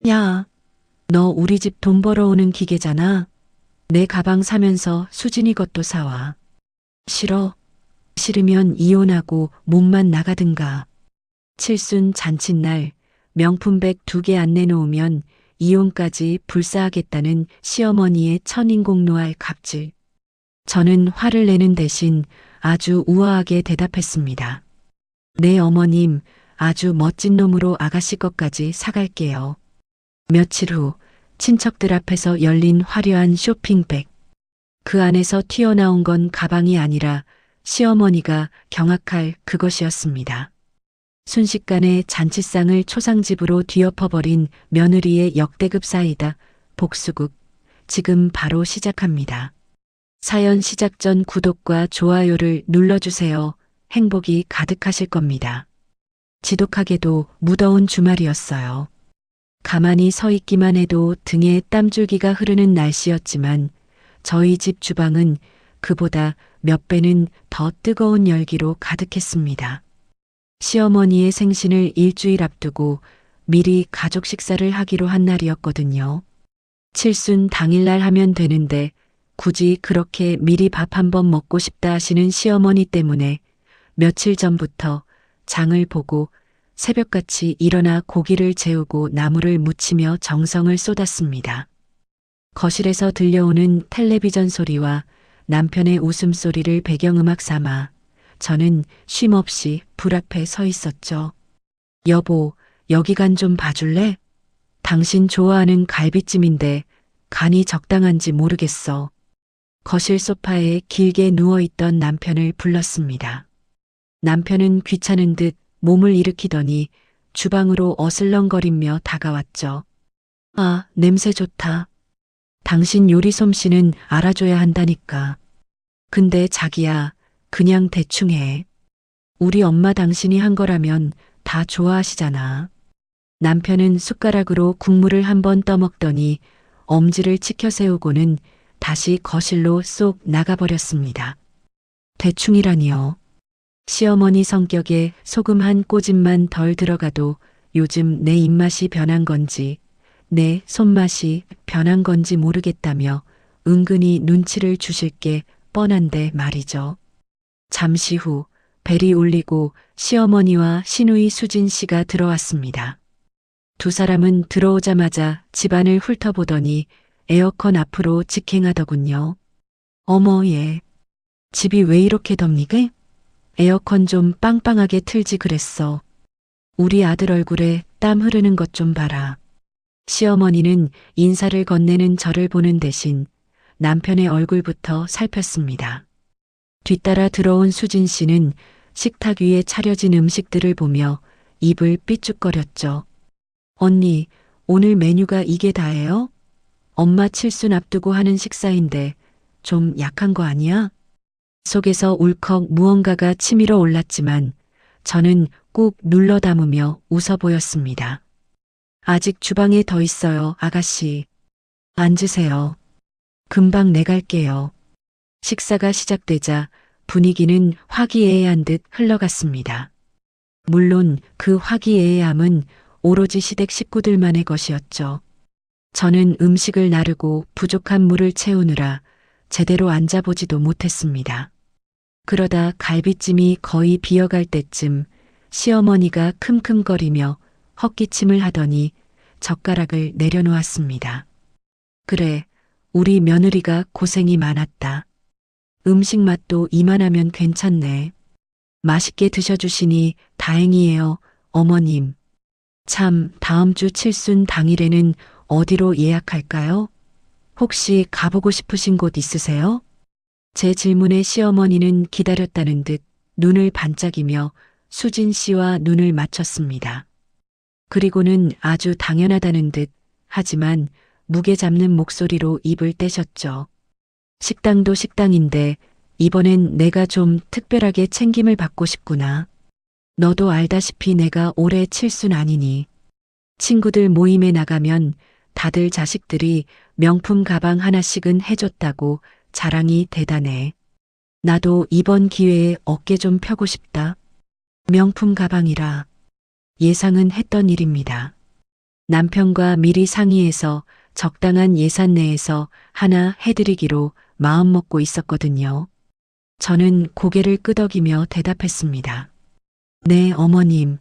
야, 너 우리 집 돈 벌어오는 기계잖아. 내 가방 사면서 수진이 것도 사와. 싫어. 싫으면 이혼하고 몸만 나가든가. 칠순 잔칫날 명품백 2개 안 내놓으면 이혼까지 불사하겠다는 시어머니의 천인공노할 갑질. 저는 화를 내는 대신 아주 우아하게 대답했습니다. 네 어머님, 아주 멋진 놈으로 아가씨 것까지 사갈게요. 며칠 후 친척들 앞에서 열린 화려한 쇼핑백. 그 안에서 튀어나온 건 가방이 아니라 시어머니가 경악할 그것이었습니다. 순식간에 잔치상을 초상집으로 뒤엎어버린 며느리의 역대급 사이다. 복수극. 지금 바로 시작합니다. 사연 시작 전 구독과 좋아요를 눌러주세요. 행복이 가득하실 겁니다. 지독하게도 무더운 주말이었어요. 가만히 서 있기만 해도 등에 땀줄기가 흐르는 날씨였지만 저희 집 주방은 그보다 몇 배는 더 뜨거운 열기로 가득했습니다. 시어머니의 생신을 일주일 앞두고 미리 가족 식사를 하기로 한 날이었거든요. 칠순 당일날 하면 되는데 굳이 그렇게 미리 밥 한 번 먹고 싶다 하시는 시어머니 때문에 며칠 전부터 장을 보고 새벽같이 일어나 고기를 재우고 나물을 무치며 정성을 쏟았습니다. 거실에서 들려오는 텔레비전 소리와 남편의 웃음소리를 배경음악 삼아 저는 쉼없이 불 앞에 서 있었죠. 여보, 여기 간 좀 봐줄래? 당신 좋아하는 갈비찜인데 간이 적당한지 모르겠어. 거실 소파에 길게 누워있던 남편을 불렀습니다. 남편은 귀찮은 듯 몸을 일으키더니 주방으로 어슬렁거리며 다가왔죠. 아, 냄새 좋다. 당신 요리 솜씨는 알아줘야 한다니까. 근데 자기야, 그냥 대충 해. 우리 엄마 당신이 한 거라면 다 좋아하시잖아. 남편은 숟가락으로 국물을 한번 떠먹더니 엄지를 치켜 세우고는 다시 거실로 쏙 나가버렸습니다. 대충이라니요. 시어머니 성격에 소금 한 꼬집만 덜 들어가도 요즘 내 입맛이 변한 건지 내 손맛이 변한 건지 모르겠다며 은근히 눈치를 주실 게 뻔한데 말이죠. 잠시 후 벨이 울리고 시어머니와 시누이 수진 씨가 들어왔습니다. 두 사람은 들어오자마자 집안을 훑어보더니 에어컨 앞으로 직행하더군요. 어머 얘, 집이 왜 이렇게 덥니게? 에어컨 좀 빵빵하게 틀지 그랬어. 우리 아들 얼굴에 땀 흐르는 것 좀 봐라. 시어머니는 인사를 건네는 저를 보는 대신 남편의 얼굴부터 살폈습니다. 뒤따라 들어온 수진 씨는 식탁 위에 차려진 음식들을 보며 입을 삐죽거렸죠. 언니, 오늘 메뉴가 이게 다예요? 엄마 칠순 앞두고 하는 식사인데 좀 약한 거 아니야? 속에서 울컥 무언가가 치밀어 올랐지만 저는 꾹 눌러 담으며 웃어 보였습니다. 아직 주방에 더 있어요, 아가씨. 앉으세요. 금방 내갈게요. 식사가 시작되자 분위기는 화기애애한 듯 흘러갔습니다. 물론 그 화기애애함은 오로지 시댁 식구들만의 것이었죠. 저는 음식을 나르고 부족한 물을 채우느라 제대로 앉아보지도 못했습니다. 그러다 갈비찜이 거의 비어갈 때쯤 시어머니가 킁킁거리며 헛기침을 하더니 젓가락을 내려놓았습니다. 그래, 우리 며느리가 고생이 많았다. 음식 맛도 이만하면 괜찮네. 맛있게 드셔주시니 다행이에요, 어머님. 참, 다음 주 칠순 당일에는 어디로 예약할까요? 혹시 가보고 싶으신 곳 있으세요? 제 질문에 시어머니는 기다렸다는 듯 눈을 반짝이며 수진 씨와 눈을 맞췄습니다. 그리고는 아주 당연하다는 듯 하지만 무게 잡는 목소리로 입을 떼셨죠. 식당도 식당인데 이번엔 내가 좀 특별하게 챙김을 받고 싶구나. 너도 알다시피 내가 올해 칠순 아니니. 친구들 모임에 나가면 다들 자식들이 명품 가방 하나씩은 해줬다고 자랑이 대단해. 나도 이번 기회에 어깨 좀 펴고 싶다. 명품 가방이라 예상은 했던 일입니다. 남편과 미리 상의해서 적당한 예산 내에서 하나 해드리기로 마음먹고 있었거든요. 저는 고개를 끄덕이며 대답했습니다. 네, 어머님.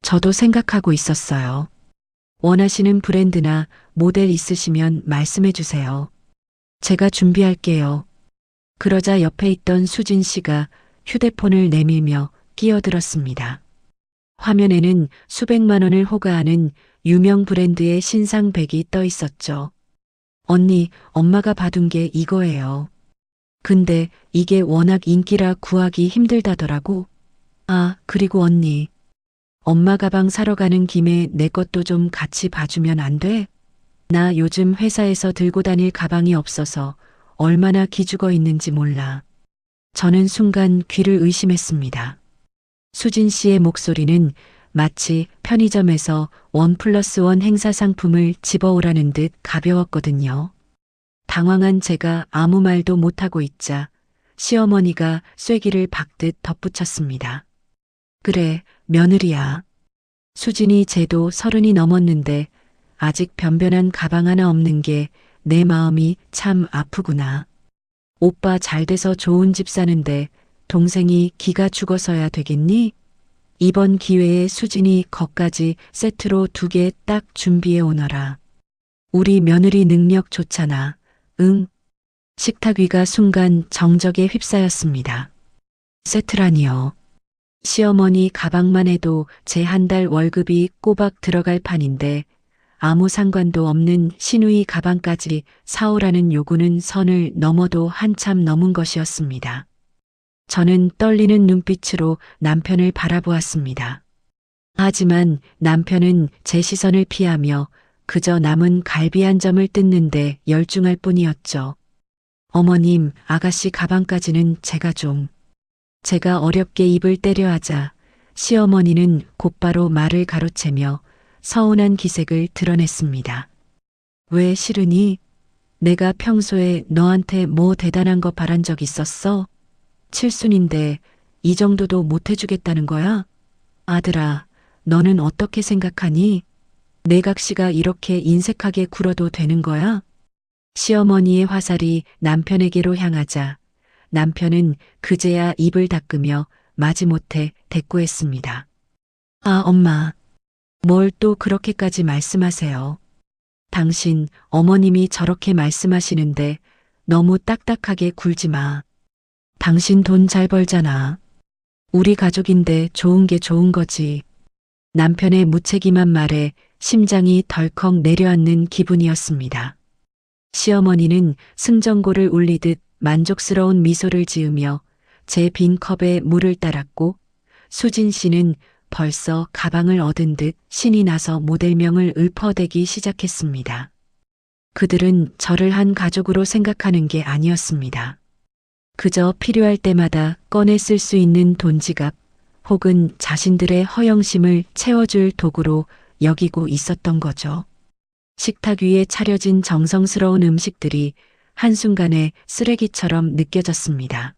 저도 생각하고 있었어요. 원하시는 브랜드나 모델 있으시면 말씀해 주세요. 제가 준비할게요. 그러자 옆에 있던 수진 씨가 휴대폰을 내밀며 끼어들었습니다. 화면에는 수백만 원을 호가하는 유명 브랜드의 신상백이 떠 있었죠. 언니, 엄마가 봐둔 게 이거예요. 근데 이게 워낙 인기라 구하기 힘들다더라고. 아, 그리고 언니. 엄마 가방 사러 가는 김에 내 것도 좀 같이 봐주면 안 돼? 나 요즘 회사에서 들고 다닐 가방이 없어서 얼마나 기죽어 있는지 몰라. 저는 순간 귀를 의심했습니다. 수진 씨의 목소리는 마치 편의점에서 1+1 행사 상품을 집어오라는 듯 가벼웠거든요. 당황한 제가 아무 말도 못하고 있자 시어머니가 쐐기를 박듯 덧붙였습니다. 그래, 며느리야. 수진이 쟤도 30이 넘었는데 아직 변변한 가방 하나 없는 게 내 마음이 참 아프구나. 오빠 잘 돼서 좋은 집 사는데 동생이 기가 죽어서야 되겠니? 이번 기회에 수진이 거까지 세트로 2개 딱 준비해 오너라. 우리 며느리 능력 좋잖아. 응. 식탁 위가 순간 정적에 휩싸였습니다. 세트라니요. 시어머니 가방만 해도 제 한 달 월급이 꼬박 들어갈 판인데 아무 상관도 없는 시누이 가방까지 사오라는 요구는 선을 넘어도 한참 넘은 것이었습니다. 저는 떨리는 눈빛으로 남편을 바라보았습니다. 하지만 남편은 제 시선을 피하며 그저 남은 갈비 한 점을 뜯는데 열중할 뿐이었죠. 어머님, 아가씨 가방까지는 제가 좀. 제가 어렵게 입을 때려 하자 시어머니는 곧바로 말을 가로채며 서운한 기색을 드러냈습니다. 왜 싫으니? 내가 평소에 너한테 뭐 대단한 거 바란 적 있었어? 칠순인데 이 정도도 못 해주겠다는 거야? 아들아, 너는 어떻게 생각하니? 내각시가 이렇게 인색하게 굴어도 되는 거야? 시어머니의 화살이 남편에게로 향하자 남편은 그제야 입을 닦으며 마지못해 대꾸했습니다. 아, 엄마. 뭘 또 그렇게까지 말씀하세요. 당신 어머님이 저렇게 말씀하시는데 너무 딱딱하게 굴지 마. 당신 돈 잘 벌잖아. 우리 가족인데 좋은 게 좋은 거지. 남편의 무책임한 말에 심장이 덜컥 내려앉는 기분이었습니다. 시어머니는 승전고를 울리듯 만족스러운 미소를 지으며 제 빈 컵에 물을 따랐고 수진 씨는 벌써 가방을 얻은 듯 신이 나서 모델명을 읊어대기 시작했습니다. 그들은 저를 한 가족으로 생각하는 게 아니었습니다. 그저 필요할 때마다 꺼내 쓸 수 있는 돈지갑 혹은 자신들의 허영심을 채워줄 도구로 여기고 있었던 거죠. 식탁 위에 차려진 정성스러운 음식들이 한순간에 쓰레기처럼 느껴졌습니다.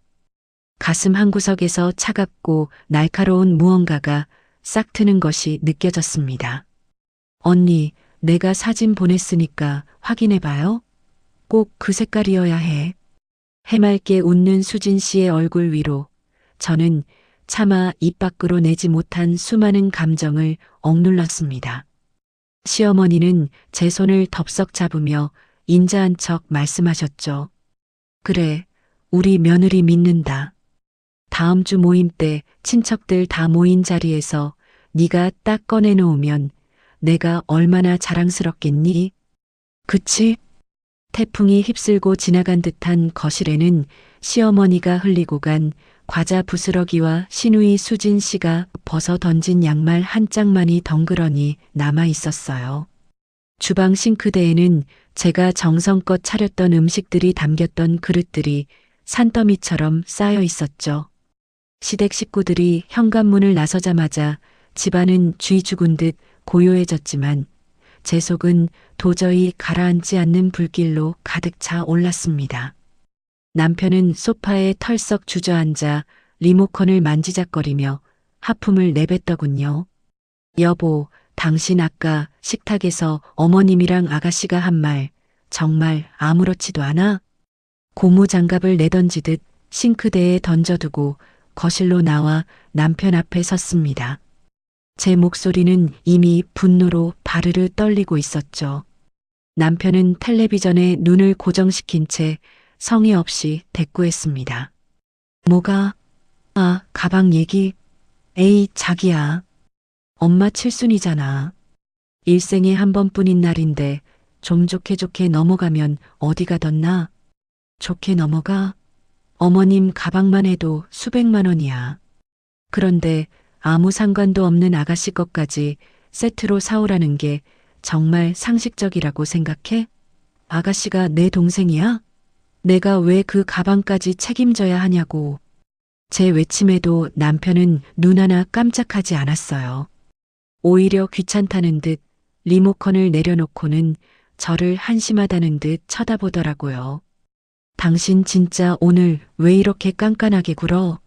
가슴 한구석에서 차갑고 날카로운 무언가가 싹 트는 것이 느껴졌습니다. 언니, 내가 사진 보냈으니까 확인해봐요. 꼭 그 색깔이어야 해. 해맑게 웃는 수진 씨의 얼굴 위로 저는 차마 입 밖으로 내지 못한 수많은 감정을 억눌렀습니다. 시어머니는 제 손을 덥석 잡으며 인자한 척 말씀하셨죠. 그래, 우리 며느리 믿는다. 다음 주 모임 때 친척들 다 모인 자리에서 네가 딱 꺼내놓으면 내가 얼마나 자랑스럽겠니? 그치? 태풍이 휩쓸고 지나간 듯한 거실에는 시어머니가 흘리고 간 과자 부스러기와 시누이 수진 씨가 벗어 던진 양말 한 짝만이 덩그러니 남아 있었어요. 주방 싱크대에는 제가 정성껏 차렸던 음식들이 담겼던 그릇들이 산더미처럼 쌓여 있었죠. 시댁 식구들이 현관문을 나서자마자 집안은 쥐 죽은 듯 고요해졌지만 제 속은 도저히 가라앉지 않는 불길로 가득 차 올랐습니다. 남편은 소파에 털썩 주저앉아 리모컨을 만지작거리며 하품을 내뱉더군요. 여보, 당신 아까 식탁에서 어머님이랑 아가씨가 한 말 정말 아무렇지도 않아? 고무장갑을 내던지듯 싱크대에 던져두고 거실로 나와 남편 앞에 섰습니다. 제 목소리는 이미 분노로 바르르 떨리고 있었죠. 남편은 텔레비전에 눈을 고정시킨 채 성의 없이 대꾸했습니다. 뭐가? 아, 가방 얘기? 에이, 자기야. 엄마 칠순이잖아. 일생에 한 번뿐인 날인데 좀 좋게 넘어가면 어디가 덧나? 좋게 넘어가? 어머님 가방만 해도 수백만 원이야. 그런데 아무 상관도 없는 아가씨 것까지 세트로 사오라는 게 정말 상식적이라고 생각해? 아가씨가 내 동생이야? 내가 왜 그 가방까지 책임져야 하냐고. 제 외침에도 남편은 눈 하나 깜짝하지 않았어요. 오히려 귀찮다는 듯 리모컨을 내려놓고는 저를 한심하다는 듯 쳐다보더라고요. 당신 진짜 오늘 왜 이렇게 깐깐하게 굴어?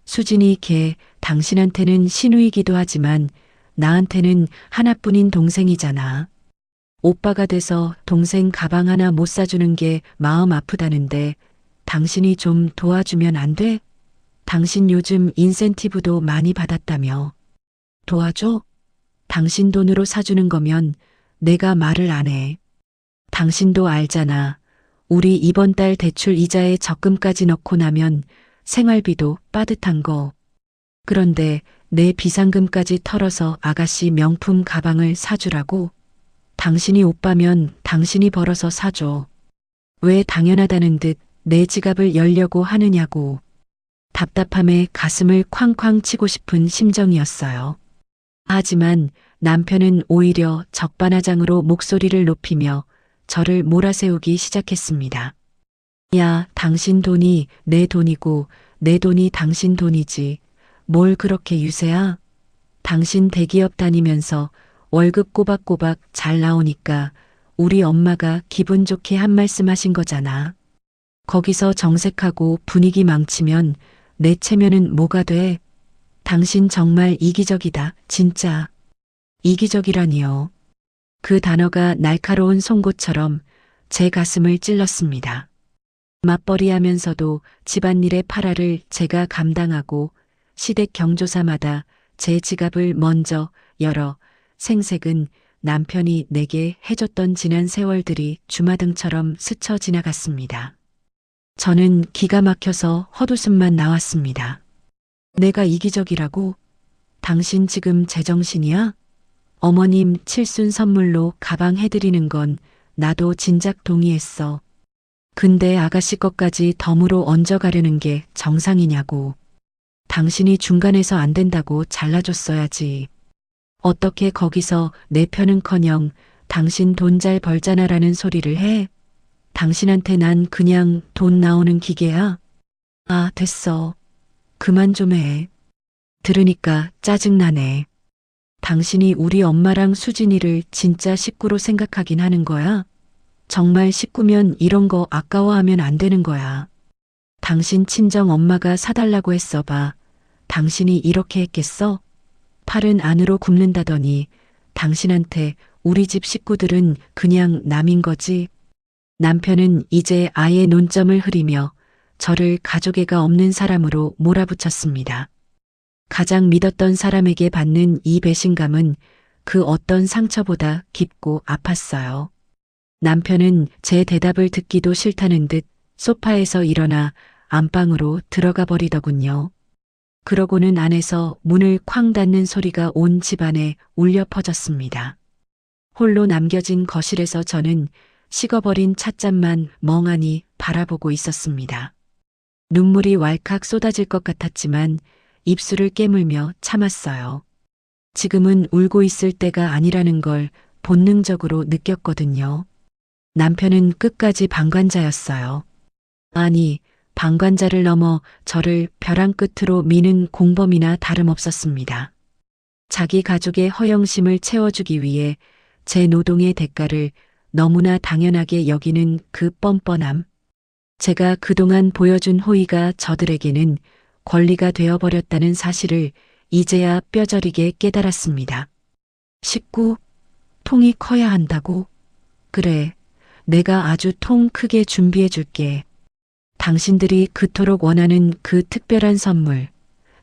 수진이 걔 당신한테는 시누이기도 하지만 나한테는 하나뿐인 동생이잖아. 오빠가 돼서 동생 가방 하나 못 사주는 게 마음 아프다는데 당신이 좀 도와주면 안 돼? 당신 요즘 인센티브도 많이 받았다며. 도와줘? 당신 돈으로 사주는 거면 내가 말을 안 해. 당신도 알잖아. 우리 이번 달 대출 이자에 적금까지 넣고 나면 생활비도 빠듯한 거. 그런데 내 비상금까지 털어서 아가씨 명품 가방을 사주라고? 당신이 오빠면 당신이 벌어서 사줘. 왜 당연하다는 듯 내 지갑을 열려고 하느냐고. 답답함에 가슴을 쾅쾅 치고 싶은 심정이었어요. 하지만 남편은 오히려 적반하장으로 목소리를 높이며 저를 몰아세우기 시작했습니다. 야, 당신 돈이 내 돈이고 내 돈이 당신 돈이지. 뭘 그렇게 유세야? 당신 대기업 다니면서 월급 꼬박꼬박 잘 나오니까 우리 엄마가 기분 좋게 한 말씀 하신 거잖아. 거기서 정색하고 분위기 망치면 내 체면은 뭐가 돼? 당신 정말 이기적이다, 진짜. 이기적이라니요. 그 단어가 날카로운 송곳처럼 제 가슴을 찔렀습니다. 맞벌이하면서도 집안일의 파라를 제가 감당하고 시댁 경조사마다 제 지갑을 먼저 열어 생색은 남편이 내게 해줬던 지난 세월들이 주마등처럼 스쳐 지나갔습니다. 저는 기가 막혀서 헛웃음만 나왔습니다. 내가 이기적이라고? 당신 지금 제정신이야? 어머님 칠순 선물로 가방 해드리는 건 나도 진작 동의했어. 근데 아가씨 것까지 덤으로 얹어가려는 게 정상이냐고. 당신이 중간에서 안 된다고 잘라줬어야지. 어떻게 거기서 내 편은커녕 당신 돈 잘 벌잖아라는 소리를 해? 당신한테 난 그냥 돈 나오는 기계야? 아, 됐어. 그만 좀 해. 들으니까 짜증나네. 당신이 우리 엄마랑 수진이를 진짜 식구로 생각하긴 하는 거야? 정말 식구면 이런 거 아까워하면 안 되는 거야. 당신 친정 엄마가 사달라고 했어 봐. 당신이 이렇게 했겠어? 팔은 안으로 굽는다더니 당신한테 우리 집 식구들은 그냥 남인 거지. 남편은 이제 아예 논점을 흐리며 저를 가족애가 없는 사람으로 몰아붙였습니다. 가장 믿었던 사람에게 받는 이 배신감은 그 어떤 상처보다 깊고 아팠어요. 남편은 제 대답을 듣기도 싫다는 듯 소파에서 일어나 안방으로 들어가 버리더군요. 그러고는 안에서 문을 쾅 닫는 소리가 온 집안에 울려 퍼졌습니다. 홀로 남겨진 거실에서 저는 식어버린 찻잔만 멍하니 바라보고 있었습니다. 눈물이 왈칵 쏟아질 것 같았지만 입술을 깨물며 참았어요. 지금은 울고 있을 때가 아니라는 걸 본능적으로 느꼈거든요. 남편은 끝까지 방관자였어요. 아니, 방관자를 넘어 저를 벼랑 끝으로 미는 공범이나 다름없었습니다. 자기 가족의 허영심을 채워주기 위해 제 노동의 대가를 너무나 당연하게 여기는 그 뻔뻔함. 제가 그동안 보여준 호의가 저들에게는 권리가 되어버렸다는 사실을 이제야 뼈저리게 깨달았습니다. 식구? 통이 커야 한다고? 그래, 내가 아주 통 크게 준비해 줄게. 당신들이 그토록 원하는 그 특별한 선물,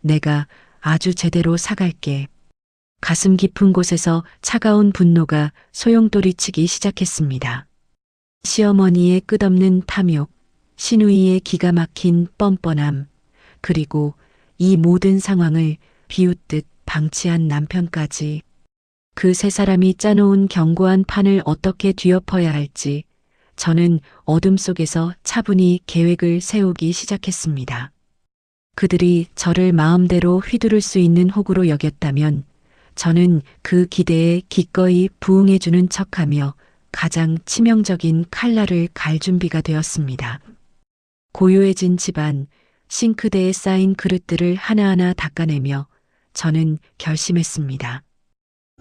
내가 아주 제대로 사갈게. 가슴 깊은 곳에서 차가운 분노가 소용돌이치기 시작했습니다. 시어머니의 끝없는 탐욕, 시누이의 기가 막힌 뻔뻔함, 그리고 이 모든 상황을 비웃듯 방치한 남편까지. 그 세 사람이 짜놓은 견고한 판을 어떻게 뒤엎어야 할지 저는 어둠 속에서 차분히 계획을 세우기 시작했습니다. 그들이 저를 마음대로 휘두를 수 있는 호구로 여겼다면 저는 그 기대에 기꺼이 부응해주는 척하며 가장 치명적인 칼날을 갈 준비가 되었습니다. 고요해진 집안, 싱크대에 쌓인 그릇들을 하나하나 닦아내며 저는 결심했습니다.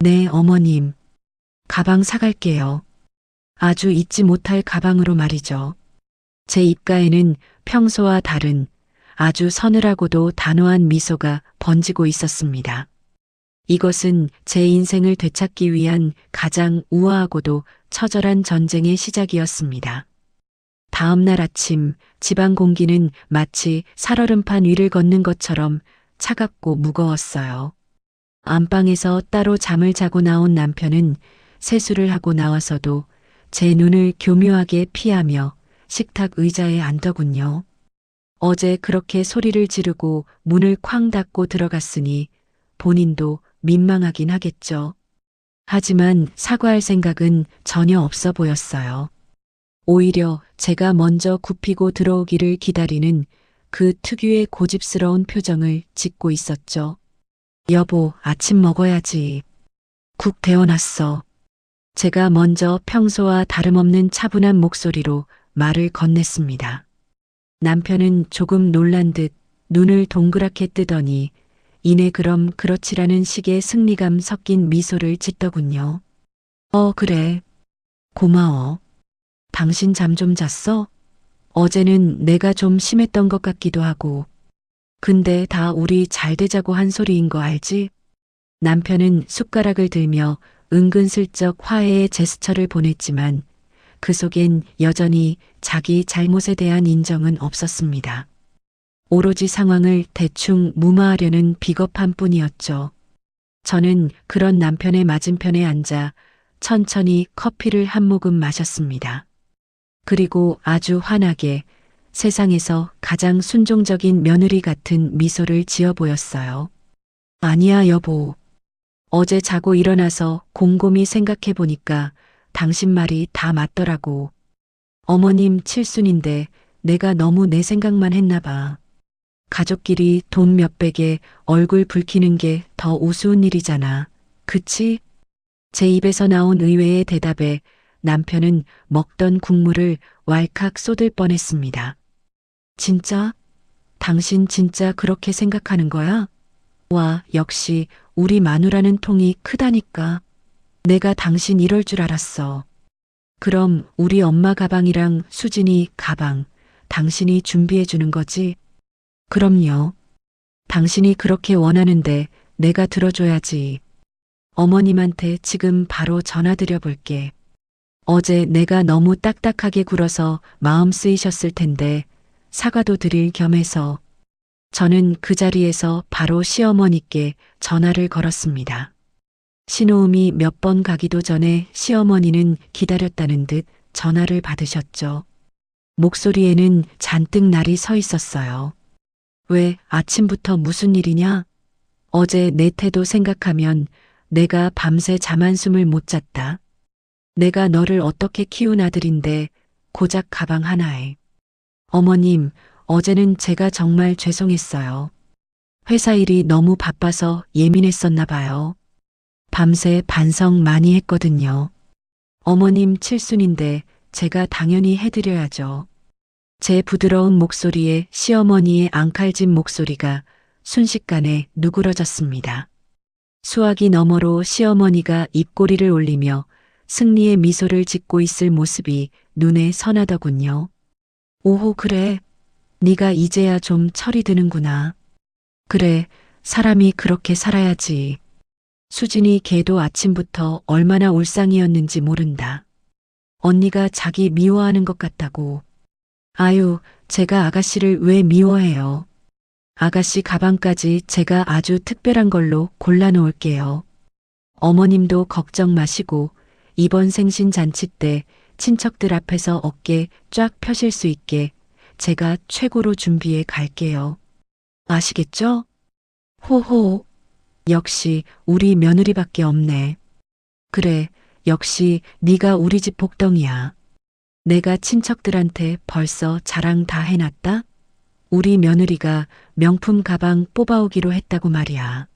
네, 어머님. 가방 사갈게요. 아주 잊지 못할 가방으로 말이죠. 제 입가에는 평소와 다른 아주 서늘하고도 단호한 미소가 번지고 있었습니다. 이것은 제 인생을 되찾기 위한 가장 우아하고도 처절한 전쟁의 시작이었습니다. 다음 날 아침 집안 공기는 마치 살얼음판 위를 걷는 것처럼 차갑고 무거웠어요. 안방에서 따로 잠을 자고 나온 남편은 세수를 하고 나와서도 제 눈을 교묘하게 피하며 식탁 의자에 앉더군요. 어제 그렇게 소리를 지르고 문을 쾅 닫고 들어갔으니 본인도 민망하긴 하겠죠. 하지만 사과할 생각은 전혀 없어 보였어요. 오히려 제가 먼저 굽히고 들어오기를 기다리는 그 특유의 고집스러운 표정을 짓고 있었죠. 여보, 아침 먹어야지. 국 데워놨어. 제가 먼저 평소와 다름없는 차분한 목소리로 말을 건넸습니다. 남편은 조금 놀란 듯 눈을 동그랗게 뜨더니 이내 그럼 그렇지라는 식의 승리감 섞인 미소를 짓더군요. 그래. 고마워. 당신 잠 좀 잤어? 어제는 내가 좀 심했던 것 같기도 하고. 근데 다 우리 잘 되자고 한 소리인 거 알지? 남편은 숟가락을 들며 은근슬쩍 화해의 제스처를 보냈지만 그 속엔 여전히 자기 잘못에 대한 인정은 없었습니다. 오로지 상황을 대충 무마하려는 비겁함 뿐이었죠. 저는 그런 남편의 맞은편에 앉아 천천히 커피를 한 모금 마셨습니다. 그리고 아주 환하게 세상에서 가장 순종적인 며느리 같은 미소를 지어 보였어요. 아니야, 여보. 어제 자고 일어나서 곰곰이 생각해 보니까 당신 말이 다 맞더라고. 어머님 칠순인데 내가 너무 내 생각만 했나 봐. 가족끼리 돈 몇백에 얼굴 붉히는 게 더 우스운 일이잖아. 그치? 제 입에서 나온 의외의 대답에 남편은 먹던 국물을 왈칵 쏟을 뻔했습니다. 진짜? 당신 진짜 그렇게 생각하는 거야? 와, 역시 우리 마누라는 통이 크다니까. 내가 당신 이럴 줄 알았어. 그럼 우리 엄마 가방이랑 수진이 가방, 당신이 준비해 주는 거지? 그럼요. 당신이 그렇게 원하는데 내가 들어줘야지. 어머님한테 지금 바로 전화 드려 볼게. 어제 내가 너무 딱딱하게 굴어서 마음 쓰이셨을 텐데 사과도 드릴 겸해서 저는 그 자리에서 바로 시어머니께 전화를 걸었습니다. 신호음이 몇 번 가기도 전에 시어머니는 기다렸다는 듯 전화를 받으셨죠. 목소리에는 잔뜩 날이 서 있었어요. 왜 아침부터 무슨 일이냐? 어제 내 태도 생각하면 내가 밤새 잠 한숨을 못 잤다. 내가 너를 어떻게 키운 아들인데 고작 가방 하나에. 어머님, 어제는 제가 정말 죄송했어요. 회사 일이 너무 바빠서 예민했었나 봐요. 밤새 반성 많이 했거든요. 어머님 칠순인데 제가 당연히 해드려야죠. 제 부드러운 목소리에 시어머니의 앙칼진 목소리가 순식간에 누그러졌습니다. 수화기 너머로 시어머니가 입꼬리를 올리며 승리의 미소를 짓고 있을 모습이 눈에 선하더군요. 오호, 그래. 네가 이제야 좀 철이 드는구나. 그래, 사람이 그렇게 살아야지. 수진이 걔도 아침부터 얼마나 울상이었는지 모른다. 언니가 자기 미워하는 것 같다고. 아유, 제가 아가씨를 왜 미워해요. 아가씨 가방까지 제가 아주 특별한 걸로 골라놓을게요. 어머님도 걱정 마시고 이번 생신 잔치 때 친척들 앞에서 어깨 쫙 펴실 수 있게 제가 최고로 준비해 갈게요. 아시겠죠? 호호. 역시 우리 며느리밖에 없네. 그래, 역시 네가 우리 집 복덩이야. 내가 친척들한테 벌써 자랑 다 해놨다? 우리 며느리가 명품 가방 뽑아오기로 했다고 말이야.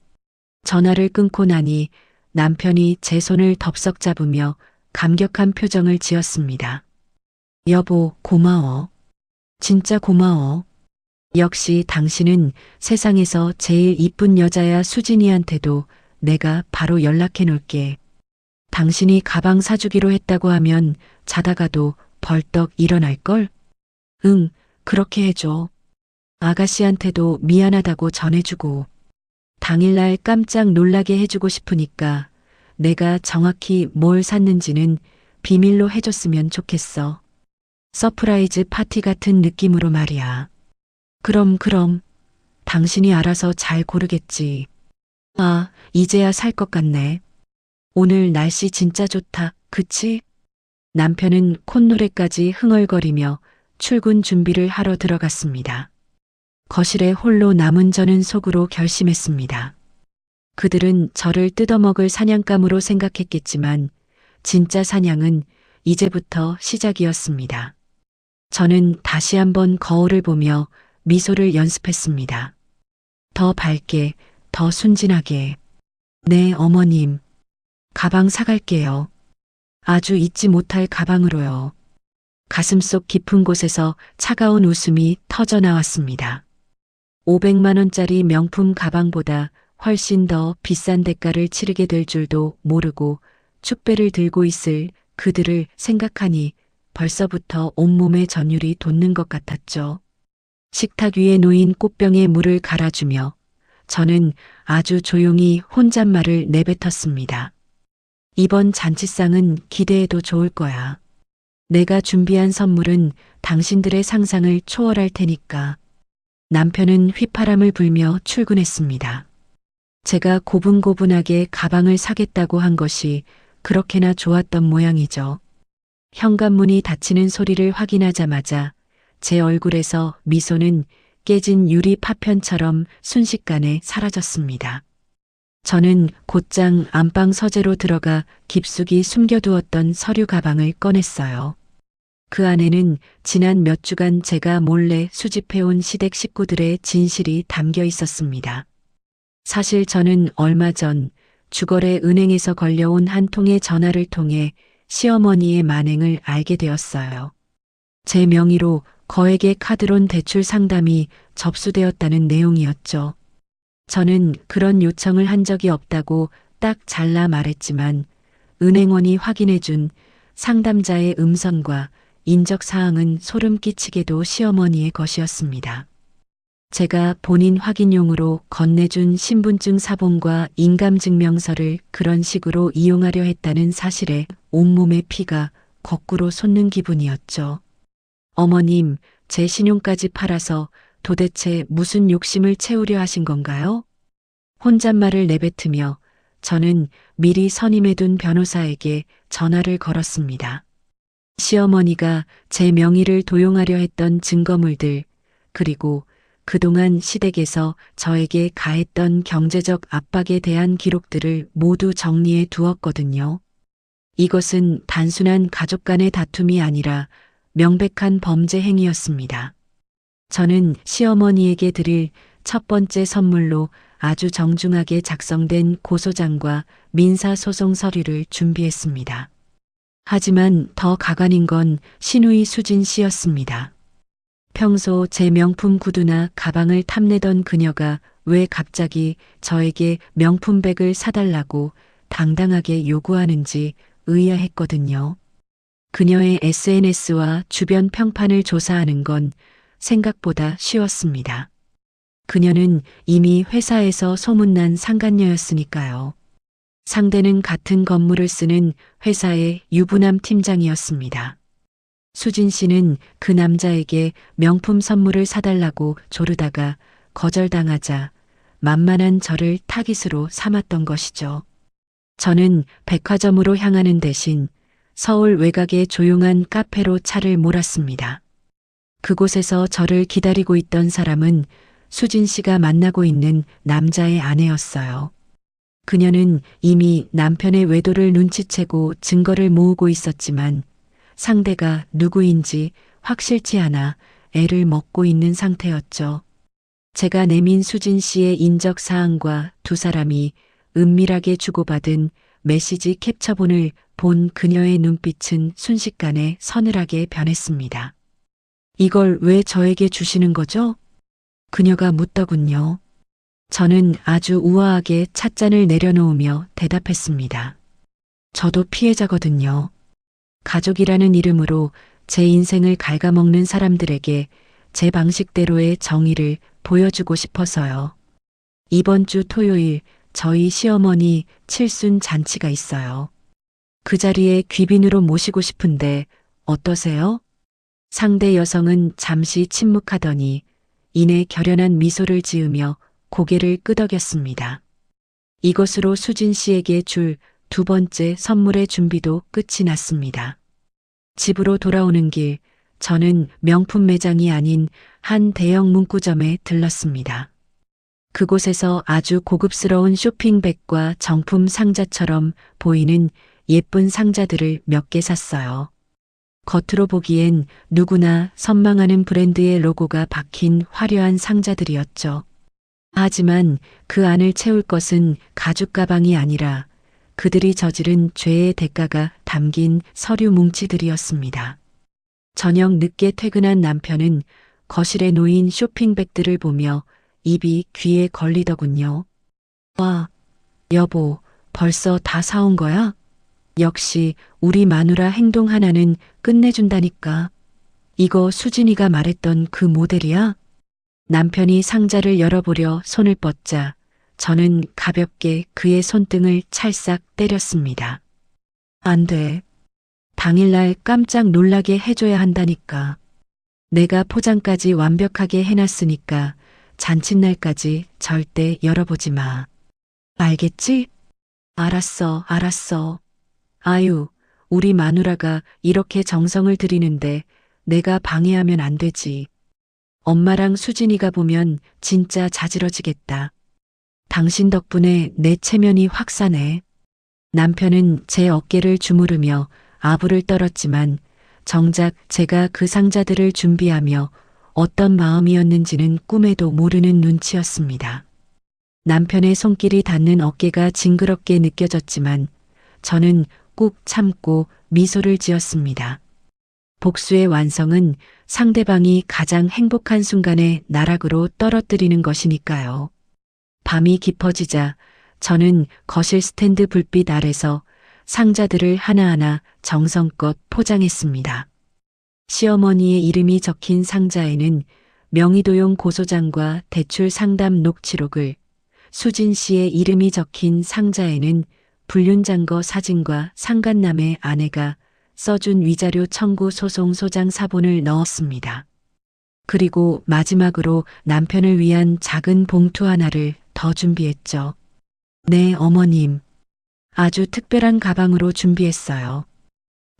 전화를 끊고 나니 남편이 제 손을 덥석 잡으며 감격한 표정을 지었습니다. 여보, 고마워. 진짜 고마워. 역시 당신은 세상에서 제일 이쁜 여자야. 수진이한테도 내가 바로 연락해 놓을게. 당신이 가방 사주기로 했다고 하면 자다가도 벌떡 일어날걸? 응, 그렇게 해줘. 아가씨한테도 미안하다고 전해주고. 당일날 깜짝 놀라게 해주고 싶으니까 내가 정확히 뭘 샀는지는 비밀로 해줬으면 좋겠어. 서프라이즈 파티 같은 느낌으로 말이야. 그럼. 당신이 알아서 잘 고르겠지. 아, 이제야 살 것 같네. 오늘 날씨 진짜 좋다, 그치? 남편은 콧노래까지 흥얼거리며 출근 준비를 하러 들어갔습니다. 거실에 홀로 남은 저는 속으로 결심했습니다. 그들은 저를 뜯어먹을 사냥감으로 생각했겠지만 진짜 사냥은 이제부터 시작이었습니다. 저는 다시 한번 거울을 보며 미소를 연습했습니다. 더 밝게, 더 순진하게. 네, 어머님. 가방 사갈게요. 아주 잊지 못할 가방으로요. 가슴속 깊은 곳에서 차가운 웃음이 터져 나왔습니다. 500만 원짜리 명품 가방보다 훨씬 더 비싼 대가를 치르게 될 줄도 모르고 축배를 들고 있을 그들을 생각하니 벌써부터 온몸에 전율이 돋는 것 같았죠. 식탁 위에 놓인 꽃병에 물을 갈아주며 저는 아주 조용히 혼잣말을 내뱉었습니다. 이번 잔치상은 기대해도 좋을 거야. 내가 준비한 선물은 당신들의 상상을 초월할 테니까. 남편은 휘파람을 불며 출근했습니다. 제가 고분고분하게 가방을 사겠다고 한 것이 그렇게나 좋았던 모양이죠. 현관문이 닫히는 소리를 확인하자마자 제 얼굴에서 미소는 깨진 유리 파편처럼 순식간에 사라졌습니다. 저는 곧장 안방 서재로 들어가 깊숙이 숨겨두었던 서류 가방을 꺼냈어요. 그 안에는 지난 몇 주간 제가 몰래 수집해온 시댁 식구들의 진실이 담겨 있었습니다. 사실 저는 얼마 전 주거래 은행에서 걸려온 한 통의 전화를 통해 시어머니의 만행을 알게 되었어요. 제 명의로 거액의 카드론 대출 상담이 접수되었다는 내용이었죠. 저는 그런 요청을 한 적이 없다고 딱 잘라 말했지만 은행원이 확인해준 상담자의 음성과 인적 사항은 소름 끼치게도 시어머니의 것이었습니다. 제가 본인 확인용으로 건네준 신분증 사본과 인감증명서를 그런 식으로 이용하려 했다는 사실에 온몸의 피가 거꾸로 솟는 기분이었죠. 어머님, 제 신용까지 팔아서 도대체 무슨 욕심을 채우려 하신 건가요? 혼잣말을 내뱉으며 저는 미리 선임해둔 변호사에게 전화를 걸었습니다. 시어머니가 제 명의를 도용하려 했던 증거물들, 그리고 그동안 시댁에서 저에게 가했던 경제적 압박에 대한 기록들을 모두 정리해 두었거든요. 이것은 단순한 가족 간의 다툼이 아니라 명백한 범죄 행위였습니다. 저는 시어머니에게 드릴 첫 번째 선물로 아주 정중하게 작성된 고소장과 민사소송 서류를 준비했습니다. 하지만 더 가관인 건 신우이 수진 씨였습니다. 평소 제 명품 구두나 가방을 탐내던 그녀가 왜 갑자기 저에게 명품백을 사달라고 당당하게 요구하는지 의아했거든요. 그녀의 SNS와 주변 평판을 조사하는 건 생각보다 쉬웠습니다. 그녀는 이미 회사에서 소문난 상간녀였으니까요. 상대는 같은 건물을 쓰는 회사의 유부남 팀장이었습니다. 수진 씨는 그 남자에게 명품 선물을 사달라고 조르다가 거절당하자 만만한 저를 타깃으로 삼았던 것이죠. 저는 백화점으로 향하는 대신 서울 외곽의 조용한 카페로 차를 몰았습니다. 그곳에서 저를 기다리고 있던 사람은 수진 씨가 만나고 있는 남자의 아내였어요. 그녀는 이미 남편의 외도를 눈치채고 증거를 모으고 있었지만 상대가 누구인지 확실치 않아 애를 먹고 있는 상태였죠. 제가 내민 수진 씨의 인적 사항과 두 사람이 은밀하게 주고받은 메시지 캡처본을 본 그녀의 눈빛은 순식간에 서늘하게 변했습니다. 이걸 왜 저에게 주시는 거죠? 그녀가 묻더군요. 저는 아주 우아하게 찻잔을 내려놓으며 대답했습니다. 저도 피해자거든요. 가족이라는 이름으로 제 인생을 갉아먹는 사람들에게 제 방식대로의 정의를 보여주고 싶어서요. 이번 주 토요일 저희 시어머니 칠순 잔치가 있어요. 그 자리에 귀빈으로 모시고 싶은데 어떠세요? 상대 여성은 잠시 침묵하더니 이내 결연한 미소를 지으며 고개를 끄덕였습니다. 이것으로 수진 씨에게 줄 두 번째 선물의 준비도 끝이 났습니다. 집으로 돌아오는 길, 저는 명품 매장이 아닌 한 대형 문구점에 들렀습니다. 그곳에서 아주 고급스러운 쇼핑백과 정품 상자처럼 보이는 예쁜 상자들을 몇 개 샀어요. 겉으로 보기엔 누구나 선망하는 브랜드의 로고가 박힌 화려한 상자들이었죠. 하지만 그 안을 채울 것은 가죽 가방이 아니라 그들이 저지른 죄의 대가가 담긴 서류 뭉치들이었습니다. 저녁 늦게 퇴근한 남편은 거실에 놓인 쇼핑백들을 보며 입이 귀에 걸리더군요. 와, 여보, 벌써 다 사온 거야? 역시 우리 마누라 행동 하나는 끝내준다니까. 이거 수진이가 말했던 그 모델이야? 남편이 상자를 열어보려 손을 뻗자 저는 가볍게 그의 손등을 찰싹 때렸습니다. 안 돼. 당일날 깜짝 놀라게 해줘야 한다니까. 내가 포장까지 완벽하게 해놨으니까 잔칫날까지 절대 열어보지 마. 알겠지? 알았어, 알았어. 아유, 우리 마누라가 이렇게 정성을 들이는데 내가 방해하면 안 되지. 엄마랑 수진이가 보면 진짜 자지러지겠다. 당신 덕분에 내 체면이 확 사네. 남편은 제 어깨를 주무르며 아부를 떨었지만 정작 제가 그 상자들을 준비하며 어떤 마음이었는지는 꿈에도 모르는 눈치였습니다. 남편의 손길이 닿는 어깨가 징그럽게 느껴졌지만 저는 꾹 참고 미소를 지었습니다. 복수의 완성은 상대방이 가장 행복한 순간에 나락으로 떨어뜨리는 것이니까요. 밤이 깊어지자 저는 거실 스탠드 불빛 아래서 상자들을 하나하나 정성껏 포장했습니다. 시어머니의 이름이 적힌 상자에는 명의도용 고소장과 대출 상담 녹취록을, 수진 씨의 이름이 적힌 상자에는 불륜장거 사진과 상간남의 아내가 써준 위자료 청구 소송 소장 사본을 넣었습니다. 그리고 마지막으로 남편을 위한 작은 봉투 하나를 더 준비했죠. 네, 어머님. 아주 특별한 가방으로 준비했어요.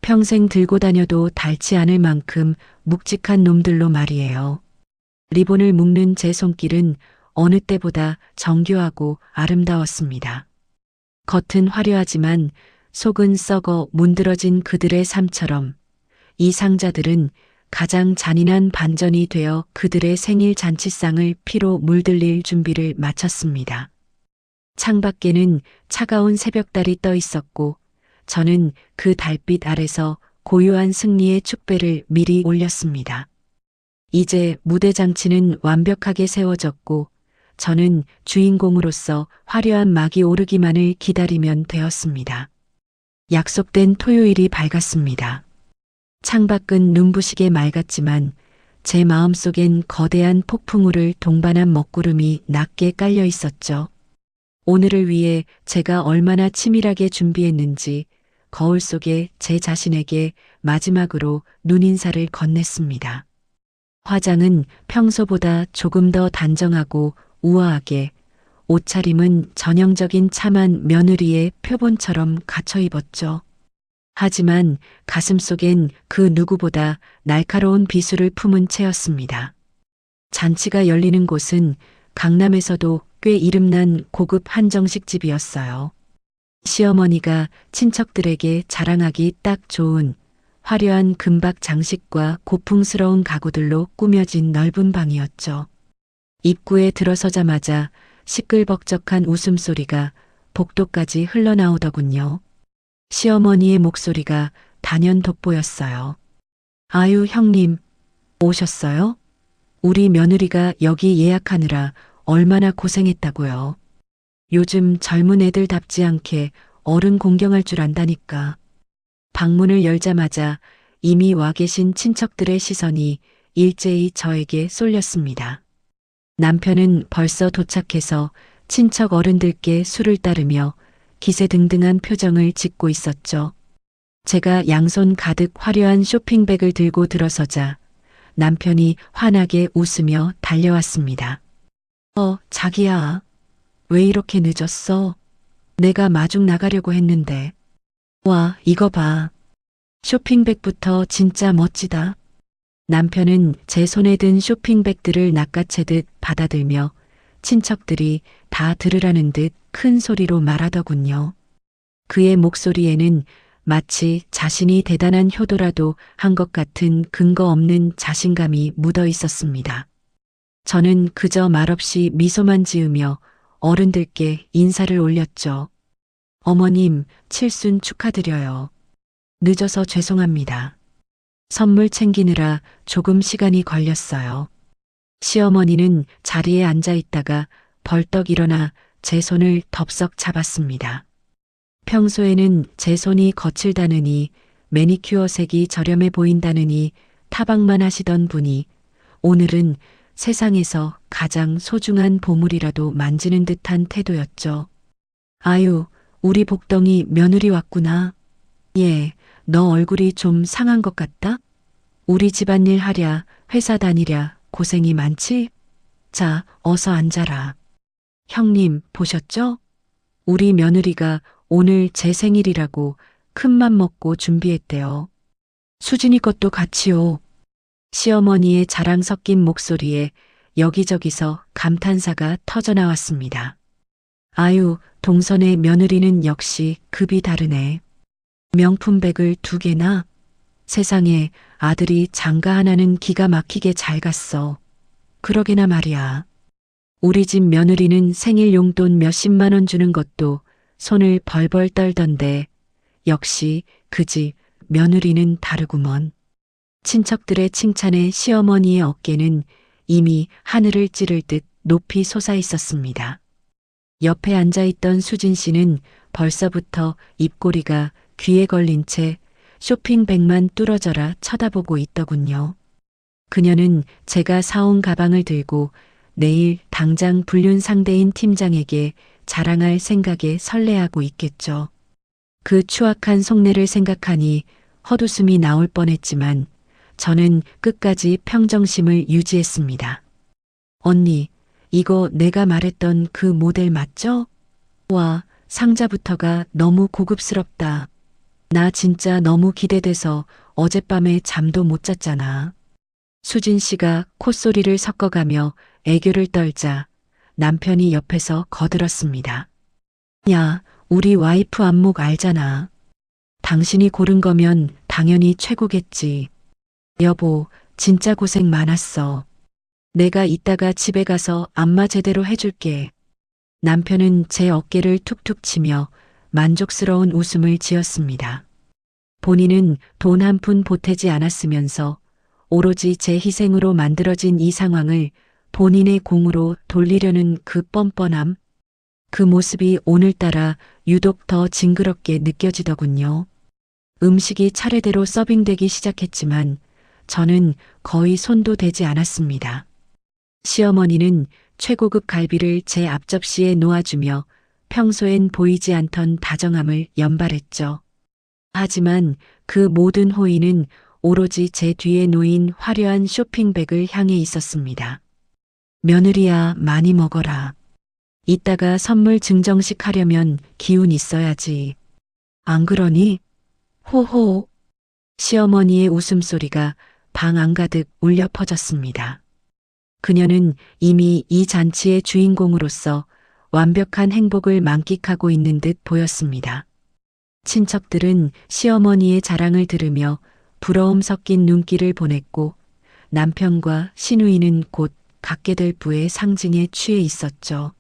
평생 들고 다녀도 닳지 않을 만큼 묵직한 놈들로 말이에요. 리본을 묶는 제 손길은 어느 때보다 정교하고 아름다웠습니다. 겉은 화려하지만 속은 썩어 문드러진 그들의 삶처럼 이 상자들은 가장 잔인한 반전이 되어 그들의 생일 잔치상을 피로 물들릴 준비를 마쳤습니다. 창밖에는 차가운 새벽달이 떠 있었고 저는 그 달빛 아래서 고요한 승리의 축배를 미리 올렸습니다. 이제 무대 장치는 완벽하게 세워졌고 저는 주인공으로서 화려한 막이 오르기만을 기다리면 되었습니다. 약속된 토요일이 밝았습니다. 창밖은 눈부시게 맑았지만 제 마음속엔 거대한 폭풍우를 동반한 먹구름이 낮게 깔려 있었죠. 오늘을 위해 제가 얼마나 치밀하게 준비했는지 거울 속에 제 자신에게 마지막으로 눈인사를 건넸습니다. 화장은 평소보다 조금 더 단정하고 우아하게, 옷차림은 전형적인 참한 며느리의 표본처럼 갖춰 입었죠. 하지만 가슴속엔 그 누구보다 날카로운 비수를 품은 채였습니다. 잔치가 열리는 곳은 강남에서도 꽤 이름난 고급 한정식 집이었어요. 시어머니가 친척들에게 자랑하기 딱 좋은 화려한 금박 장식과 고풍스러운 가구들로 꾸며진 넓은 방이었죠. 입구에 들어서자마자 시끌벅적한 웃음소리가 복도까지 흘러나오더군요. 시어머니의 목소리가 단연 돋보였어요. 아유, 형님, 오셨어요? 우리 며느리가 여기 예약하느라 얼마나 고생했다고요. 요즘 젊은 애들답지 않게 어른 공경할 줄 안다니까. 방문을 열자마자 이미 와 계신 친척들의 시선이 일제히 저에게 쏠렸습니다. 남편은 벌써 도착해서 친척 어른들께 술을 따르며 기세등등한 표정을 짓고 있었죠. 제가 양손 가득 화려한 쇼핑백을 들고 들어서자 남편이 환하게 웃으며 달려왔습니다. 자기야. 왜 이렇게 늦었어? 내가 마중 나가려고 했는데. 와, 이거 봐. 쇼핑백부터 진짜 멋지다. 남편은 제 손에 든 쇼핑백들을 낚아채듯 받아들며 친척들이 다 들으라는 듯 큰 소리로 말하더군요. 그의 목소리에는 마치 자신이 대단한 효도라도 한 것 같은 근거 없는 자신감이 묻어 있었습니다. 저는 그저 말없이 미소만 지으며 어른들께 인사를 올렸죠. 어머님, 칠순 축하드려요. 늦어서 죄송합니다. 선물 챙기느라 조금 시간이 걸렸어요. 시어머니는 자리에 앉아 있다가 벌떡 일어나 제 손을 덥석 잡았습니다. 평소에는 제 손이 거칠다느니 매니큐어 색이 저렴해 보인다느니 타박만 하시던 분이 오늘은 세상에서 가장 소중한 보물이라도 만지는 듯한 태도였죠. 아유, 우리 복덩이 며느리 왔구나. 예, 너 얼굴이 좀 상한 것 같다? 우리 집안일 하랴, 회사 다니랴, 고생이 많지? 자, 어서 앉아라. 형님, 보셨죠? 우리 며느리가 오늘 제 생일이라고 큰맘 먹고 준비했대요. 수진이 것도 같이요. 시어머니의 자랑 섞인 목소리에 여기저기서 감탄사가 터져나왔습니다. 아유, 동선의 며느리는 역시 급이 다르네. 명품백을 2개나? 세상에 아들이 장가 하나는 기가 막히게 잘 갔어. 그러게나 말이야. 우리 집 며느리는 생일 용돈 몇십만 원 주는 것도 손을 벌벌 떨던데 역시 그 집 며느리는 다르구먼. 친척들의 칭찬에 시어머니의 어깨는 이미 하늘을 찌를 듯 높이 솟아 있었습니다. 옆에 앉아있던 수진 씨는 벌써부터 입꼬리가 귀에 걸린 채 쇼핑백만 뚫어져라 쳐다보고 있더군요. 그녀는 제가 사온 가방을 들고 내일 당장 불륜 상대인 팀장에게 자랑할 생각에 설레하고 있겠죠. 그 추악한 속내를 생각하니 헛웃음이 나올 뻔했지만 저는 끝까지 평정심을 유지했습니다. 언니, 이거 내가 말했던 그 모델 맞죠? 와, 상자부터가 너무 고급스럽다. 나 진짜 너무 기대돼서 어젯밤에 잠도 못 잤잖아. 수진 씨가 콧소리를 섞어가며 애교를 떨자 남편이 옆에서 거들었습니다. 야, 우리 와이프 안목 알잖아. 당신이 고른 거면 당연히 최고겠지. 여보, 진짜 고생 많았어. 내가 이따가 집에 가서 안마 제대로 해줄게. 남편은 제 어깨를 툭툭 치며 만족스러운 웃음을 지었습니다. 본인은 돈 한 푼 보태지 않았으면서 오로지 제 희생으로 만들어진 이 상황을 본인의 공으로 돌리려는 그 뻔뻔함. 그 모습이 오늘따라 유독 더 징그럽게 느껴지더군요. 음식이 차례대로 서빙되기 시작했지만 저는 거의 손도 대지 않았습니다. 시어머니는 최고급 갈비를 제 앞접시에 놓아주며 평소엔 보이지 않던 다정함을 연발했죠. 하지만 그 모든 호의는 오로지 제 뒤에 놓인 화려한 쇼핑백을 향해 있었습니다. 며느리야, 많이 먹어라. 이따가 선물 증정식 하려면 기운 있어야지. 안 그러니? 호호. 시어머니의 웃음소리가 방 안가득 울려 퍼졌습니다. 그녀는 이미 이 잔치의 주인공으로서 완벽한 행복을 만끽하고 있는 듯 보였습니다. 친척들은 시어머니의 자랑을 들으며 부러움 섞인 눈길을 보냈고 남편과 시누이는 곧 갖게 될 부의 상징에 취해 있었죠.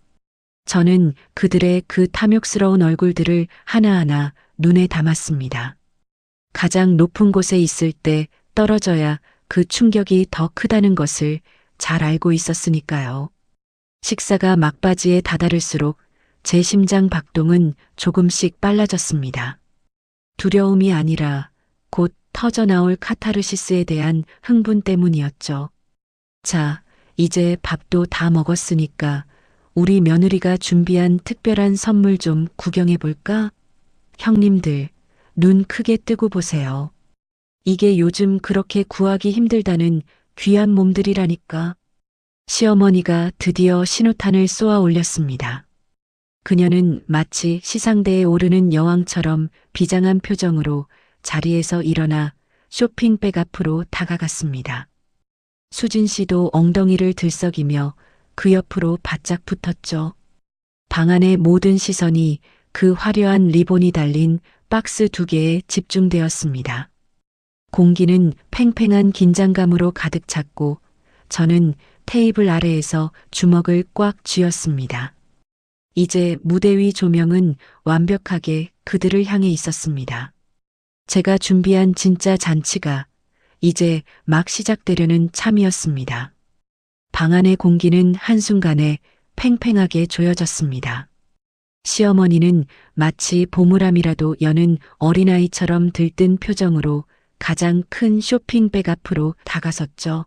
저는 그들의 그 탐욕스러운 얼굴들을 하나하나 눈에 담았습니다. 가장 높은 곳에 있을 때 떨어져야 그 충격이 더 크다는 것을 잘 알고 있었으니까요. 식사가 막바지에 다다를수록 제 심장 박동은 조금씩 빨라졌습니다. 두려움이 아니라 곧 터져나올 카타르시스에 대한 흥분 때문이었죠. 자, 이제 밥도 다 먹었으니까 우리 며느리가 준비한 특별한 선물 좀 구경해 볼까? 형님들, 눈 크게 뜨고 보세요. 이게 요즘 그렇게 구하기 힘들다는 귀한 몸들이라니까. 시어머니가 드디어 신호탄을 쏘아 올렸습니다. 그녀는 마치 시상대에 오르는 여왕처럼 비장한 표정으로 자리에서 일어나 쇼핑백 앞으로 다가갔습니다. 수진 씨도 엉덩이를 들썩이며 그 옆으로 바짝 붙었죠. 방 안의 모든 시선이 그 화려한 리본이 달린 박스 2개에 집중되었습니다. 공기는 팽팽한 긴장감으로 가득 찼고 저는 테이블 아래에서 주먹을 꽉 쥐었습니다. 이제 무대 위 조명은 완벽하게 그들을 향해 있었습니다. 제가 준비한 진짜 잔치가 이제 막 시작되려는 참이었습니다. 방 안의 공기는 한순간에 팽팽하게 조여졌습니다. 시어머니는 마치 보물함이라도 여는 어린아이처럼 들뜬 표정으로 가장 큰 쇼핑백 앞으로 다가섰죠.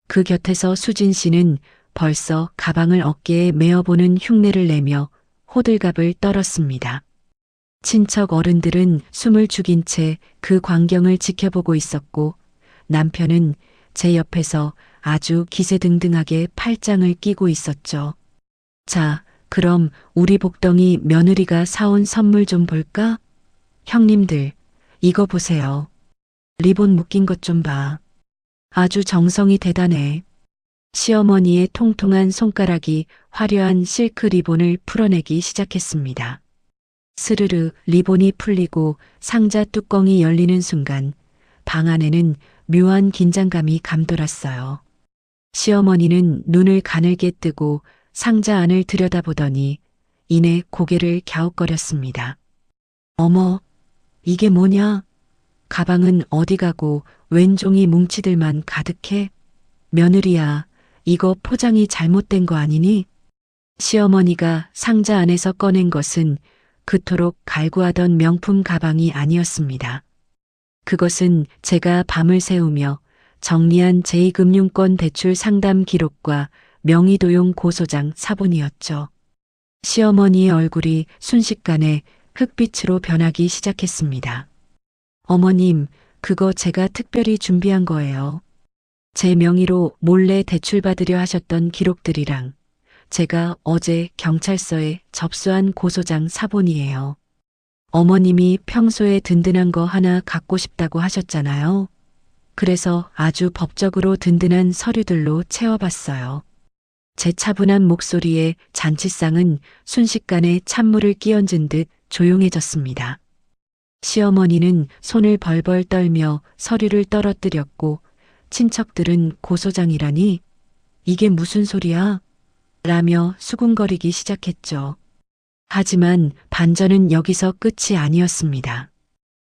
그 곁에서 수진 씨는 벌써 가방을 어깨에 메어보는 흉내를 내며 호들갑을 떨었습니다. 친척 어른들은 숨을 죽인 채 그 광경을 지켜보고 있었고 남편은 제 옆에서 아주 기세등등하게 팔짱을 끼고 있었죠. 자, 그럼 우리 복덩이 며느리가 사온 선물 좀 볼까? 형님들, 이거 보세요. 리본 묶인 것 좀 봐. 아주 정성이 대단해. 시어머니의 통통한 손가락이 화려한 실크 리본을 풀어내기 시작했습니다. 스르르 리본이 풀리고 상자 뚜껑이 열리는 순간 방 안에는 묘한 긴장감이 감돌았어요. 시어머니는 눈을 가늘게 뜨고 상자 안을 들여다보더니 이내 고개를 갸웃거렸습니다. 어머, 이게 뭐냐? 가방은 어디 가고 웬 종이 뭉치들만 가득해? 며느리야, 이거 포장이 잘못된 거 아니니? 시어머니가 상자 안에서 꺼낸 것은 그토록 갈구하던 명품 가방이 아니었습니다. 그것은 제가 밤을 새우며 정리한 제2금융권 대출 상담 기록과 명의도용 고소장 사본이었죠. 시어머니의 얼굴이 순식간에 흑빛으로 변하기 시작했습니다. 어머님, 그거 제가 특별히 준비한 거예요. 제 명의로 몰래 대출받으려 하셨던 기록들이랑 제가 어제 경찰서에 접수한 고소장 사본이에요. 어머님이 평소에 든든한 거 하나 갖고 싶다고 하셨잖아요. 그래서 아주 법적으로 든든한 서류들로 채워봤어요. 제 차분한 목소리에 잔치상은 순식간에 찬물을 끼얹은 듯 조용해졌습니다. 시어머니는 손을 벌벌 떨며 서류를 떨어뜨렸고 친척들은 고소장이라니? 이게 무슨 소리야? 라며 수군거리기 시작했죠. 하지만 반전은 여기서 끝이 아니었습니다.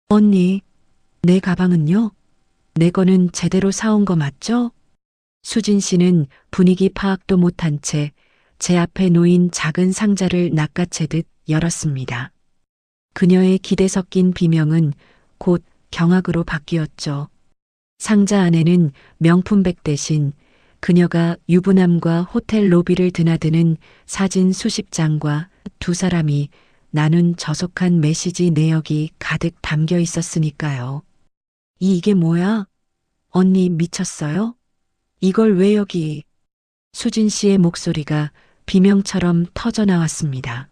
언니, 내 가방은요? 내 거는 제대로 사온 거 맞죠? 수진 씨는 분위기 파악도 못한 채 제 앞에 놓인 작은 상자를 낚아채듯 열었습니다. 그녀의 기대 섞인 비명은 곧 경악으로 바뀌었죠. 상자 안에는 명품백 대신 그녀가 유부남과 호텔 로비를 드나드는 사진 수십 장과 두 사람이 나눈 저속한 메시지 내역이 가득 담겨 있었으니까요. 이게 뭐야? 언니 미쳤어요? 이걸 왜 여기? 수진 씨의 목소리가 비명처럼 터져 나왔습니다.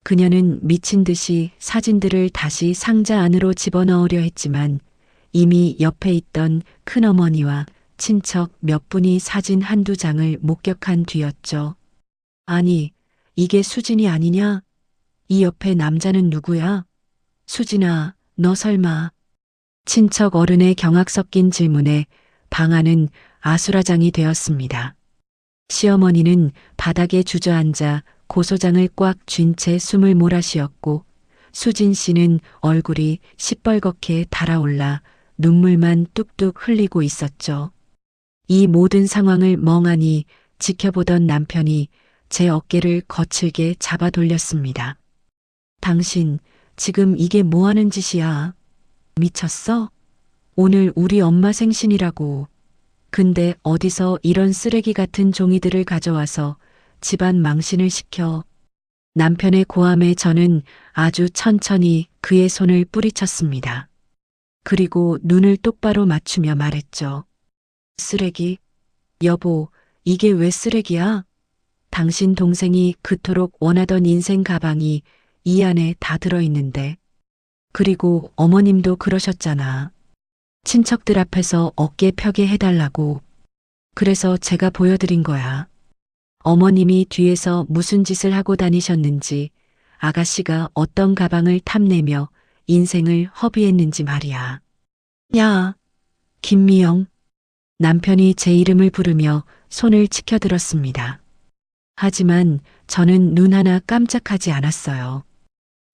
그녀는 미친 듯이 사진들을 다시 상자 안으로 집어넣으려 했지만 이미 옆에 있던 큰어머니와 친척 몇 분이 사진 한두 장을 목격한 뒤였죠. 아니, 이게 수진이 아니냐? 이 옆에 남자는 누구야? 수진아, 너 설마. 친척 어른의 경악 섞인 질문에 방 안은 아수라장이 되었습니다. 시어머니는 바닥에 주저앉아 고소장을 꽉 쥔 채 숨을 몰아쉬었고 수진 씨는 얼굴이 시뻘겋게 달아올라 눈물만 뚝뚝 흘리고 있었죠. 이 모든 상황을 멍하니 지켜보던 남편이 제 어깨를 거칠게 잡아 돌렸습니다. 당신 지금 이게 뭐 하는 짓이야? 미쳤어? 오늘 우리 엄마 생신이라고. 근데 어디서 이런 쓰레기 같은 종이들을 가져와서 집안 망신을 시켜. 남편의 고함에 저는 아주 천천히 그의 손을 뿌리쳤습니다. 그리고 눈을 똑바로 맞추며 말했죠. 쓰레기? 여보, 이게 왜 쓰레기야? 당신 동생이 그토록 원하던 인생 가방이 이 안에 다 들어있는데. 그리고 어머님도 그러셨잖아. 친척들 앞에서 어깨 펴게 해달라고. 그래서 제가 보여드린 거야. 어머님이 뒤에서 무슨 짓을 하고 다니셨는지, 아가씨가 어떤 가방을 탐내며 인생을 허비했는지 말이야. 야, 김미영. 남편이 제 이름을 부르며 손을 치켜들었습니다. 하지만 저는 눈 하나 깜짝하지 않았어요.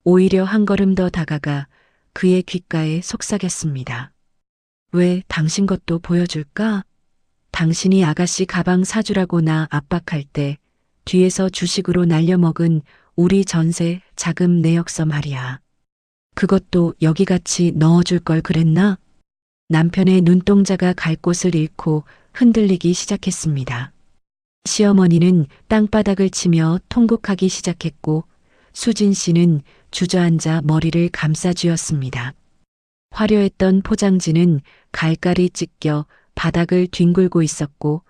오히려 한 걸음 더 다가가 그의 귓가에 속삭였습니다. 왜 당신 것도 보여줄까? 당신이 아가씨 가방 사주라고 나 압박할 때 뒤에서 주식으로 날려먹은 우리 전세 자금 내역서 말이야. 그것도 여기같이 넣어줄 걸 그랬나? 남편의 눈동자가 갈 곳을 잃고 흔들리기 시작했습니다. 시어머니는 땅바닥을 치며 통곡하기 시작했고 수진 씨는 주저앉아 머리를 감싸쥐었습니다. 화려했던 포장지는 갈갈이 찢겨 바닥을 뒹굴고 있었고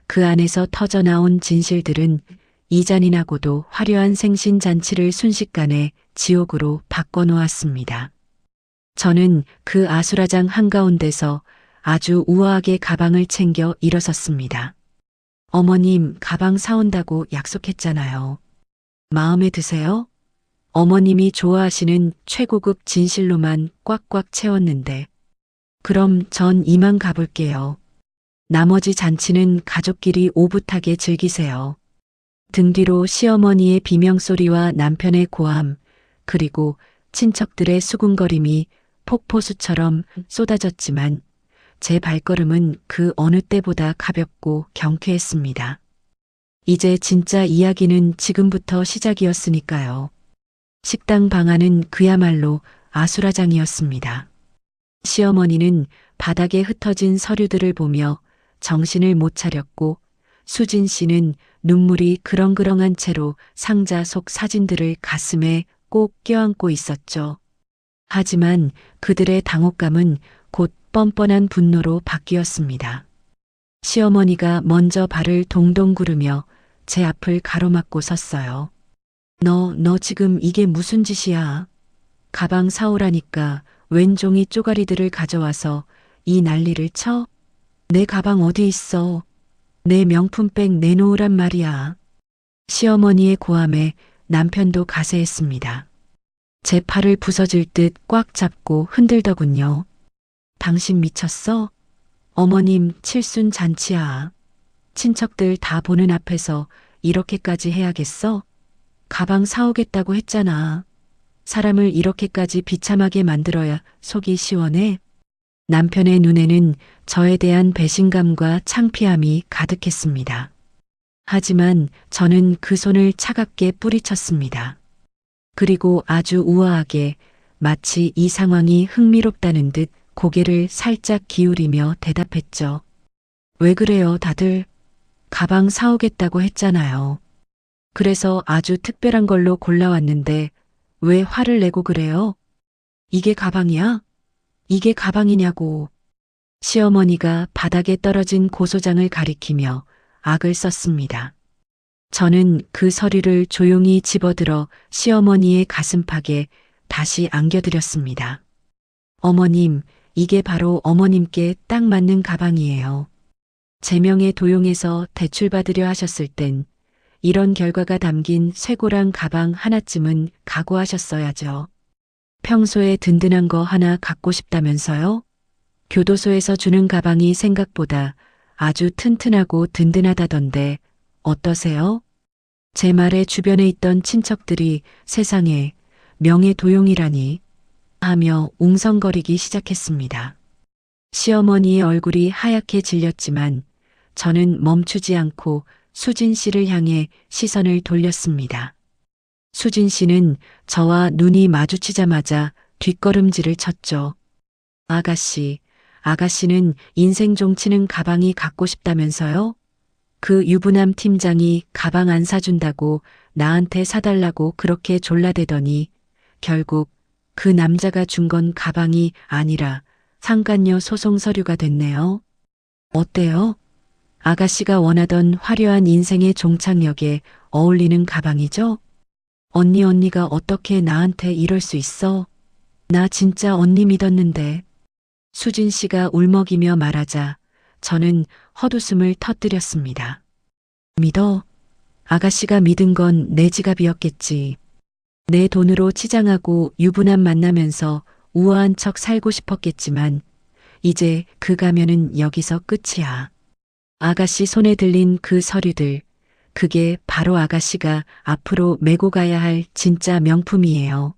그 안에서 터져나온 진실들은 이잔인하고도 화려한 생신잔치를 순식간에 지옥으로 바꿔놓았습니다. 저는 그 아수라장 한가운데서 아주 우아하게 가방을 챙겨 일어섰습니다. 어머님, 가방 사온다고 약속했잖아요. 마음에 드세요? 어머님이 좋아하시는 최고급 진실로만 꽉꽉 채웠는데. 그럼 전 이만 가볼게요. 나머지 잔치는 가족끼리 오붓하게 즐기세요. 등 뒤로 시어머니의 비명소리와 남편의 고함, 그리고 친척들의 수군거림이 폭포수처럼 쏟아졌지만 제 발걸음은 그 어느 때보다 가볍고 경쾌했습니다. 이제 진짜 이야기는 지금부터 시작이었으니까요. 식당 방 안은 그야말로 아수라장이었습니다. 시어머니는 바닥에 흩어진 서류들을 보며 정신을 못 차렸고 수진 씨는 눈물이 그렁그렁한 채로 상자 속 사진들을 가슴에 꼭 껴안고 있었죠. 하지만 그들의 당혹감은 곧 뻔뻔한 분노로 바뀌었습니다. 시어머니가 먼저 발을 동동 구르며 제 앞을 가로막고 섰어요. 너 지금 이게 무슨 짓이야? 가방 사오라니까 웬 종이 쪼가리들을 가져와서 이 난리를 쳐? 내 가방 어디 있어? 내 명품백 내놓으란 말이야. 시어머니의 고함에 남편도 가세했습니다. 제 팔을 부서질 듯 꽉 잡고 흔들더군요. 당신 미쳤어? 어머님 칠순 잔치야. 친척들 다 보는 앞에서 이렇게까지 해야겠어? 가방 사오겠다고 했잖아. 사람을 이렇게까지 비참하게 만들어야 속이 시원해? 남편의 눈에는 저에 대한 배신감과 창피함이 가득했습니다. 하지만 저는 그 손을 차갑게 뿌리쳤습니다. 그리고 아주 우아하게 마치 이 상황이 흥미롭다는 듯 고개를 살짝 기울이며 대답했죠. 왜 그래요, 다들? 가방 사오겠다고 했잖아요. 그래서 아주 특별한 걸로 골라왔는데 왜 화를 내고 그래요? 이게 가방이야? 이게 가방이냐고. 시어머니가 바닥에 떨어진 고소장을 가리키며 악을 썼습니다. 저는 그 서류를 조용히 집어들어 시어머니의 가슴팍에 다시 안겨드렸습니다. 어머님, 이게 바로 어머님께 딱 맞는 가방이에요. 제명에 도용해서 대출받으려 하셨을 땐 이런 결과가 담긴 쇠고랑 가방 하나쯤은 각오하셨어야죠. 평소에 든든한 거 하나 갖고 싶다면서요? 교도소에서 주는 가방이 생각보다 아주 튼튼하고 든든하다던데 어떠세요? 제 말에 주변에 있던 친척들이 세상에 명예도용이라니 하며 웅성거리기 시작했습니다. 시어머니의 얼굴이 하얗게 질렸지만 저는 멈추지 않고 수진 씨를 향해 시선을 돌렸습니다. 수진 씨는 저와 눈이 마주치자마자 뒷걸음질을 쳤죠. 아가씨는 인생 종치는 가방이 갖고 싶다면서요? 그 유부남 팀장이 가방 안 사준다고 나한테 사달라고 그렇게 졸라대더니 결국 그 남자가 준 건 가방이 아니라 상간녀 소송 서류가 됐네요. 어때요? 아가씨가 원하던 화려한 인생의 종착역에 어울리는 가방이죠? 언니가 어떻게 나한테 이럴 수 있어? 나 진짜 언니 믿었는데. 수진 씨가 울먹이며 말하자 저는 헛웃음을 터뜨렸습니다. 믿어? 아가씨가 믿은 건 내 지갑이었겠지. 내 돈으로 치장하고 유부남 만나면서 우아한 척 살고 싶었겠지만 이제 그 가면은 여기서 끝이야. 아가씨 손에 들린 그 서류들, 그게 바로 아가씨가 앞으로 메고 가야 할 진짜 명품이에요.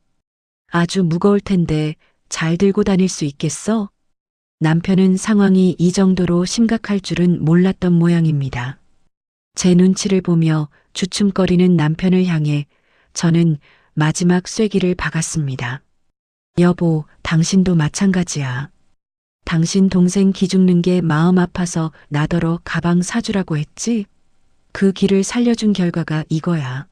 아주 무거울 텐데 잘 들고 다닐 수 있겠어? 남편은 상황이 이 정도로 심각할 줄은 몰랐던 모양입니다. 제 눈치를 보며 주춤거리는 남편을 향해 저는 마지막 쐐기를 박았습니다. 여보, 당신도 마찬가지야. 당신 동생 기죽는 게 마음 아파서 나더러 가방 사주라고 했지? 그 길을 살려준 결과가 이거야.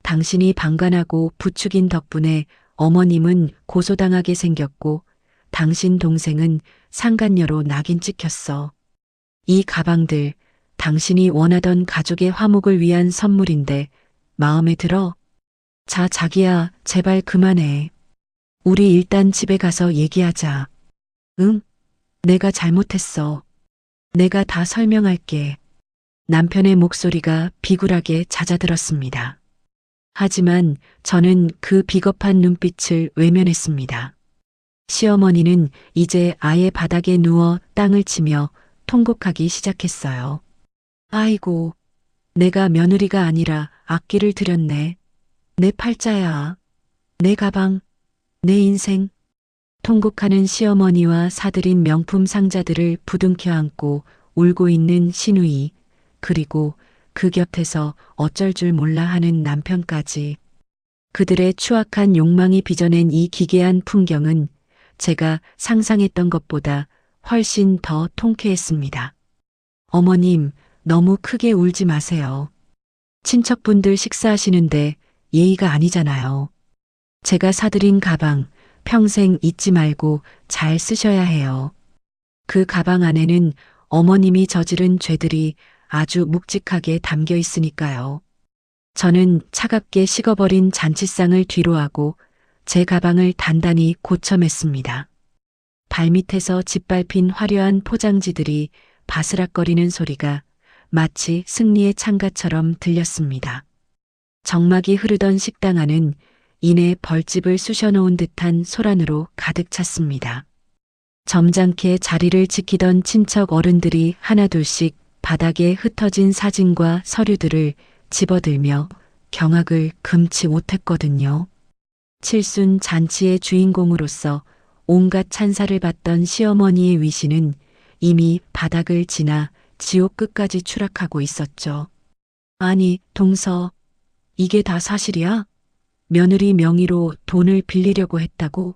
당신이 방관하고 부추긴 덕분에 어머님은 고소당하게 생겼고 당신 동생은 상간녀로 낙인 찍혔어. 이 가방들 당신이 원하던 가족의 화목을 위한 선물인데 마음에 들어? 자, 자기야, 제발 그만해. 우리 일단 집에 가서 얘기하자. 응? 내가 잘못했어. 내가 다 설명할게. 남편의 목소리가 비굴하게 잦아들었습니다. 하지만 저는 그 비겁한 눈빛을 외면했습니다. 시어머니는 이제 아예 바닥에 누워 땅을 치며 통곡하기 시작했어요. 아이고, 내가 며느리가 아니라 악기를 들였네. 내 팔자야. 내 가방, 내 인생. 통곡하는 시어머니와 사들인 명품 상자들을 부둥켜 안고 울고 있는 시누이, 그리고 그 곁에서 어쩔 줄 몰라 하는 남편까지. 그들의 추악한 욕망이 빚어낸 이 기괴한 풍경은 제가 상상했던 것보다 훨씬 더 통쾌했습니다. 어머님, 너무 크게 울지 마세요. 친척분들 식사하시는데 예의가 아니잖아요. 제가 사드린 가방 평생 잊지 말고 잘 쓰셔야 해요. 그 가방 안에는 어머님이 저지른 죄들이 아주 묵직하게 담겨 있으니까요. 저는 차갑게 식어버린 잔치상을 뒤로하고 제 가방을 단단히 고쳐맸습니다. 발밑에서 짓밟힌 화려한 포장지들이 바스락거리는 소리가 마치 승리의 창가처럼 들렸습니다. 정막이 흐르던 식당 안은 이내 벌집을 쑤셔놓은 듯한 소란으로 가득 찼습니다. 점잖게 자리를 지키던 친척 어른들이 하나둘씩 바닥에 흩어진 사진과 서류들을 집어들며 경악을 금치 못했거든요. 칠순 잔치의 주인공으로서 온갖 찬사를 받던 시어머니의 위신은 이미 바닥을 지나 지옥 끝까지 추락하고 있었죠. 아니, 동서, 이게 다 사실이야? 며느리 명의로 돈을 빌리려고 했다고?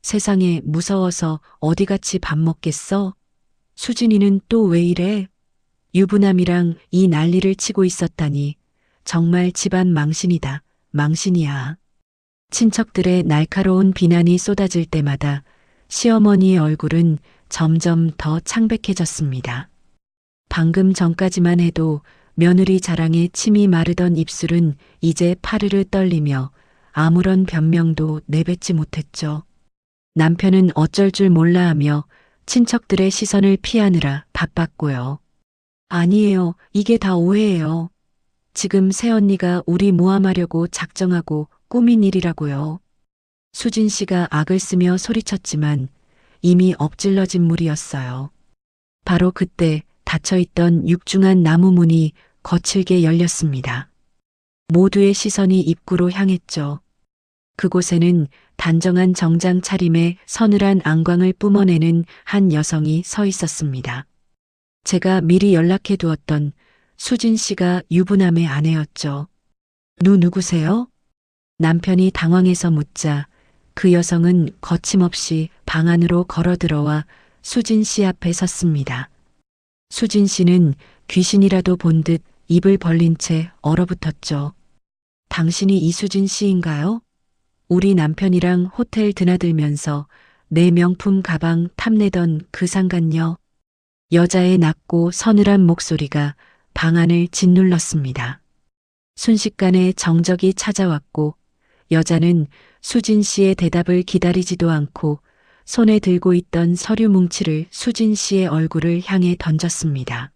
세상에 무서워서 어디같이 밥 먹겠어? 수진이는 또 왜 이래? 유부남이랑 이 난리를 치고 있었다니 정말 집안 망신이다. 망신이야. 친척들의 날카로운 비난이 쏟아질 때마다 시어머니의 얼굴은 점점 더 창백해졌습니다. 방금 전까지만 해도 며느리 자랑에 침이 마르던 입술은 이제 파르르 떨리며 아무런 변명도 내뱉지 못했죠. 남편은 어쩔 줄 몰라 하며 친척들의 시선을 피하느라 바빴고요. 아니에요. 이게 다 오해예요. 지금 새언니가 우리 모함하려고 작정하고 꾸민 일이라고요. 수진 씨가 악을 쓰며 소리쳤지만 이미 엎질러진 물이었어요. 바로 그때 닫혀있던 육중한 나무 문이 거칠게 열렸습니다. 모두의 시선이 입구로 향했죠. 그곳에는 단정한 정장 차림에 서늘한 안광을 뿜어내는 한 여성이 서 있었습니다. 제가 미리 연락해 두었던 수진 씨가 유부남의 아내였죠. 누구세요? 남편이 당황해서 묻자 그 여성은 거침없이 방 안으로 걸어 들어와 수진 씨 앞에 섰습니다. 수진 씨는 귀신이라도 본 듯 입을 벌린 채 얼어붙었죠. 당신이 이수진 씨인가요? 우리 남편이랑 호텔 드나들면서 내 명품 가방 탐내던 그 상간녀. 여자의 낮고 서늘한 목소리가 방 안을 짓눌렀습니다. 순식간에 정적이 찾아왔고 여자는 수진 씨의 대답을 기다리지도 않고 손에 들고 있던 서류 뭉치를 수진 씨의 얼굴을 향해 던졌습니다.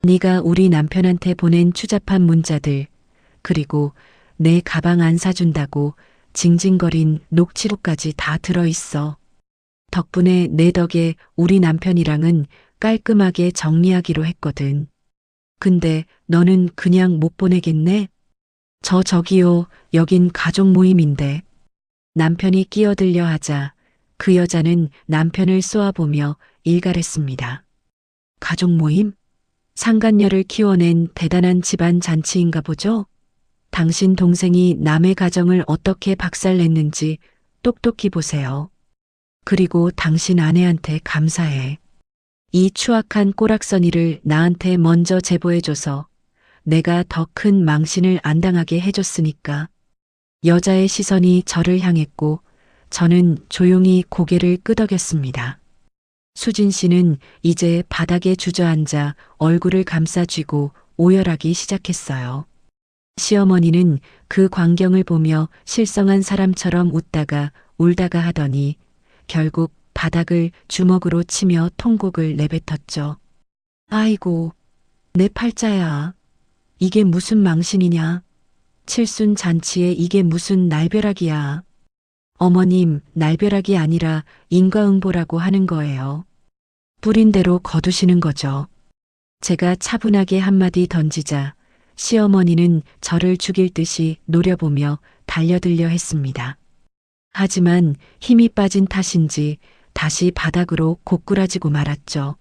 네가 우리 남편한테 보낸 추잡한 문자들, 그리고 내 가방 안 사준다고 징징거린 녹취록까지 다 들어있어. 덕분에 내 덕에 우리 남편이랑은 깔끔하게 정리하기로 했거든. 근데 너는 그냥 못 보내겠네? 저기요, 여긴 가족 모임인데. 남편이 끼어들려 하자 그 여자는 남편을 쏘아보며 일갈했습니다. 가족 모임? 상간녀를 키워낸 대단한 집안 잔치인가 보죠? 당신 동생이 남의 가정을 어떻게 박살냈는지 똑똑히 보세요. 그리고 당신 아내한테 감사해. 이 추악한 꼬락서니를 나한테 먼저 제보해줘서 내가 더 큰 망신을 안 당하게 해줬으니까. 여자의 시선이 저를 향했고 저는 조용히 고개를 끄덕였습니다. 수진 씨는 이제 바닥에 주저앉아 얼굴을 감싸쥐고 오열하기 시작했어요. 시어머니는 그 광경을 보며 실성한 사람처럼 웃다가 울다가 하더니 결국 바닥을 주먹으로 치며 통곡을 내뱉었죠. 아이고, 내 팔자야. 이게 무슨 망신이냐. 칠순 잔치에 이게 무슨 날벼락이야. 어머님, 날벼락이 아니라 인과응보라고 하는 거예요. 뿌린 대로 거두시는 거죠. 제가 차분하게 한마디 던지자 시어머니는 저를 죽일 듯이 노려보며 달려들려 했습니다. 하지만 힘이 빠진 탓인지 다시 바닥으로 고꾸라지고 말았죠.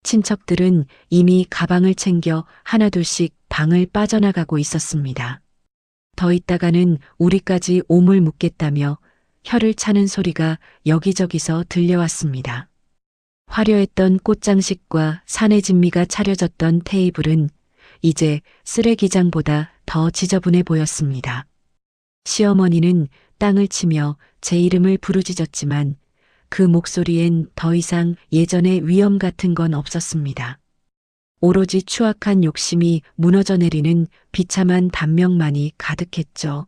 친척들은 이미 가방을 챙겨 하나둘씩 방을 빠져나가고 있었습니다. 더 있다가는 우리까지 오물 묻겠다며 혀를 차는 소리가 여기저기서 들려왔습니다. 화려했던 꽃장식과 산의 진미가 차려졌던 테이블은 이제 쓰레기장보다 더 지저분해 보였습니다. 시어머니는 땅을 치며 제 이름을 부르짖었지만 그 목소리엔 더 이상 예전의 위엄 같은 건 없었습니다. 오로지 추악한 욕심이 무너져 내리는 비참한 단명만이 가득했죠.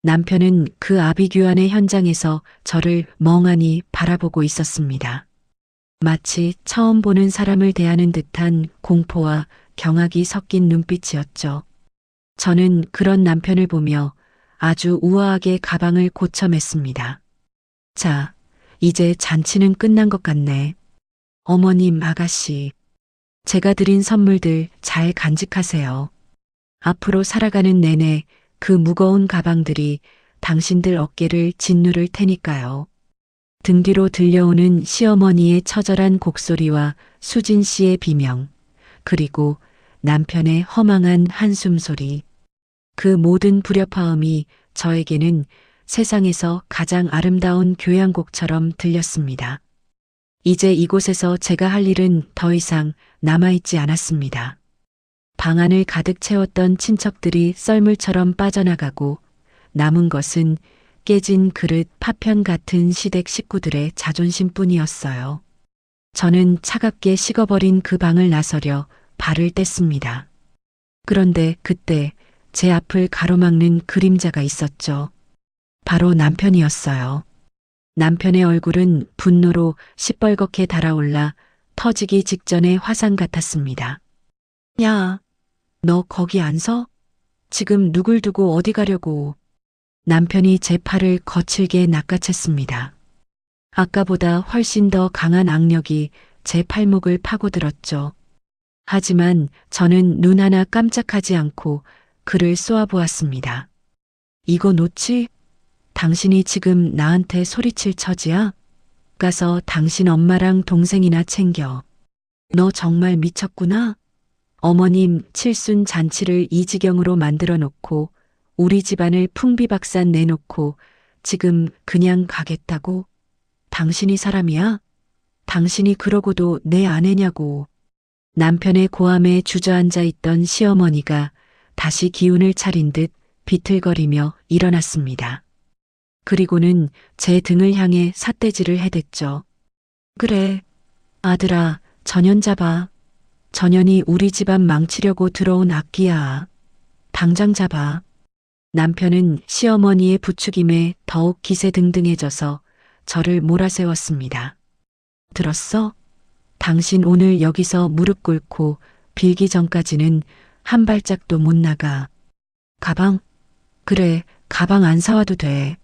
남편은 그 아비규환의 현장에서 저를 멍하니 바라보고 있었습니다. 마치 처음 보는 사람을 대하는 듯한 공포와 경악이 섞인 눈빛이었죠. 저는 그런 남편을 보며 아주 우아하게 가방을 고쳐맸습니다. 자, 이제 잔치는 끝난 것 같네. 어머님, 아가씨. 제가 드린 선물들 잘 간직하세요. 앞으로 살아가는 내내 그 무거운 가방들이 당신들 어깨를 짓누를 테니까요. 등 뒤로 들려오는 시어머니의 처절한 곡소리와 수진 씨의 비명, 그리고 남편의 허망한 한숨 소리. 그 모든 불협화음이 저에게는 세상에서 가장 아름다운 교향곡처럼 들렸습니다. 이제 이곳에서 제가 할 일은 더 이상 남아있지 않았습니다. 방 안을 가득 채웠던 친척들이 썰물처럼 빠져나가고 남은 것은 깨진 그릇, 파편 같은 시댁 식구들의 자존심뿐이었어요. 저는 차갑게 식어버린 그 방을 나서려 발을 뗐습니다. 그런데 그때 제 앞을 가로막는 그림자가 있었죠. 바로 남편이었어요. 남편의 얼굴은 분노로 시뻘겋게 달아올라 터지기 직전의 화상 같았습니다. 야, 너 거기 안 서? 지금 누굴 두고 어디 가려고? 남편이 제 팔을 거칠게 낚아챘습니다. 아까보다 훨씬 더 강한 악력이 제 팔목을 파고들었죠. 하지만 저는 눈 하나 깜짝하지 않고 그를 쏘아보았습니다. 이거 놓지? 당신이 지금 나한테 소리칠 처지야? 가서 당신 엄마랑 동생이나 챙겨. 너 정말 미쳤구나? 어머님 칠순 잔치를 이 지경으로 만들어 놓고 우리 집안을 풍비박산 내놓고 지금 그냥 가겠다고? 당신이 사람이야? 당신이 그러고도 내 아내냐고. 남편의 고함에 주저앉아 있던 시어머니가 다시 기운을 차린 듯 비틀거리며 일어났습니다. 그리고는 제 등을 향해 삿대질을 해댔죠. 그래, 아들아, 전현 잡아. 전현이 우리 집안 망치려고 들어온 악기야. 당장 잡아. 남편은 시어머니의 부추김에 더욱 기세등등해져서 저를 몰아세웠습니다. 들었어? 당신 오늘 여기서 무릎 꿇고 빌기 전까지는 한 발짝도 못 나가. 가방? 그래, 가방 안 사와도 돼.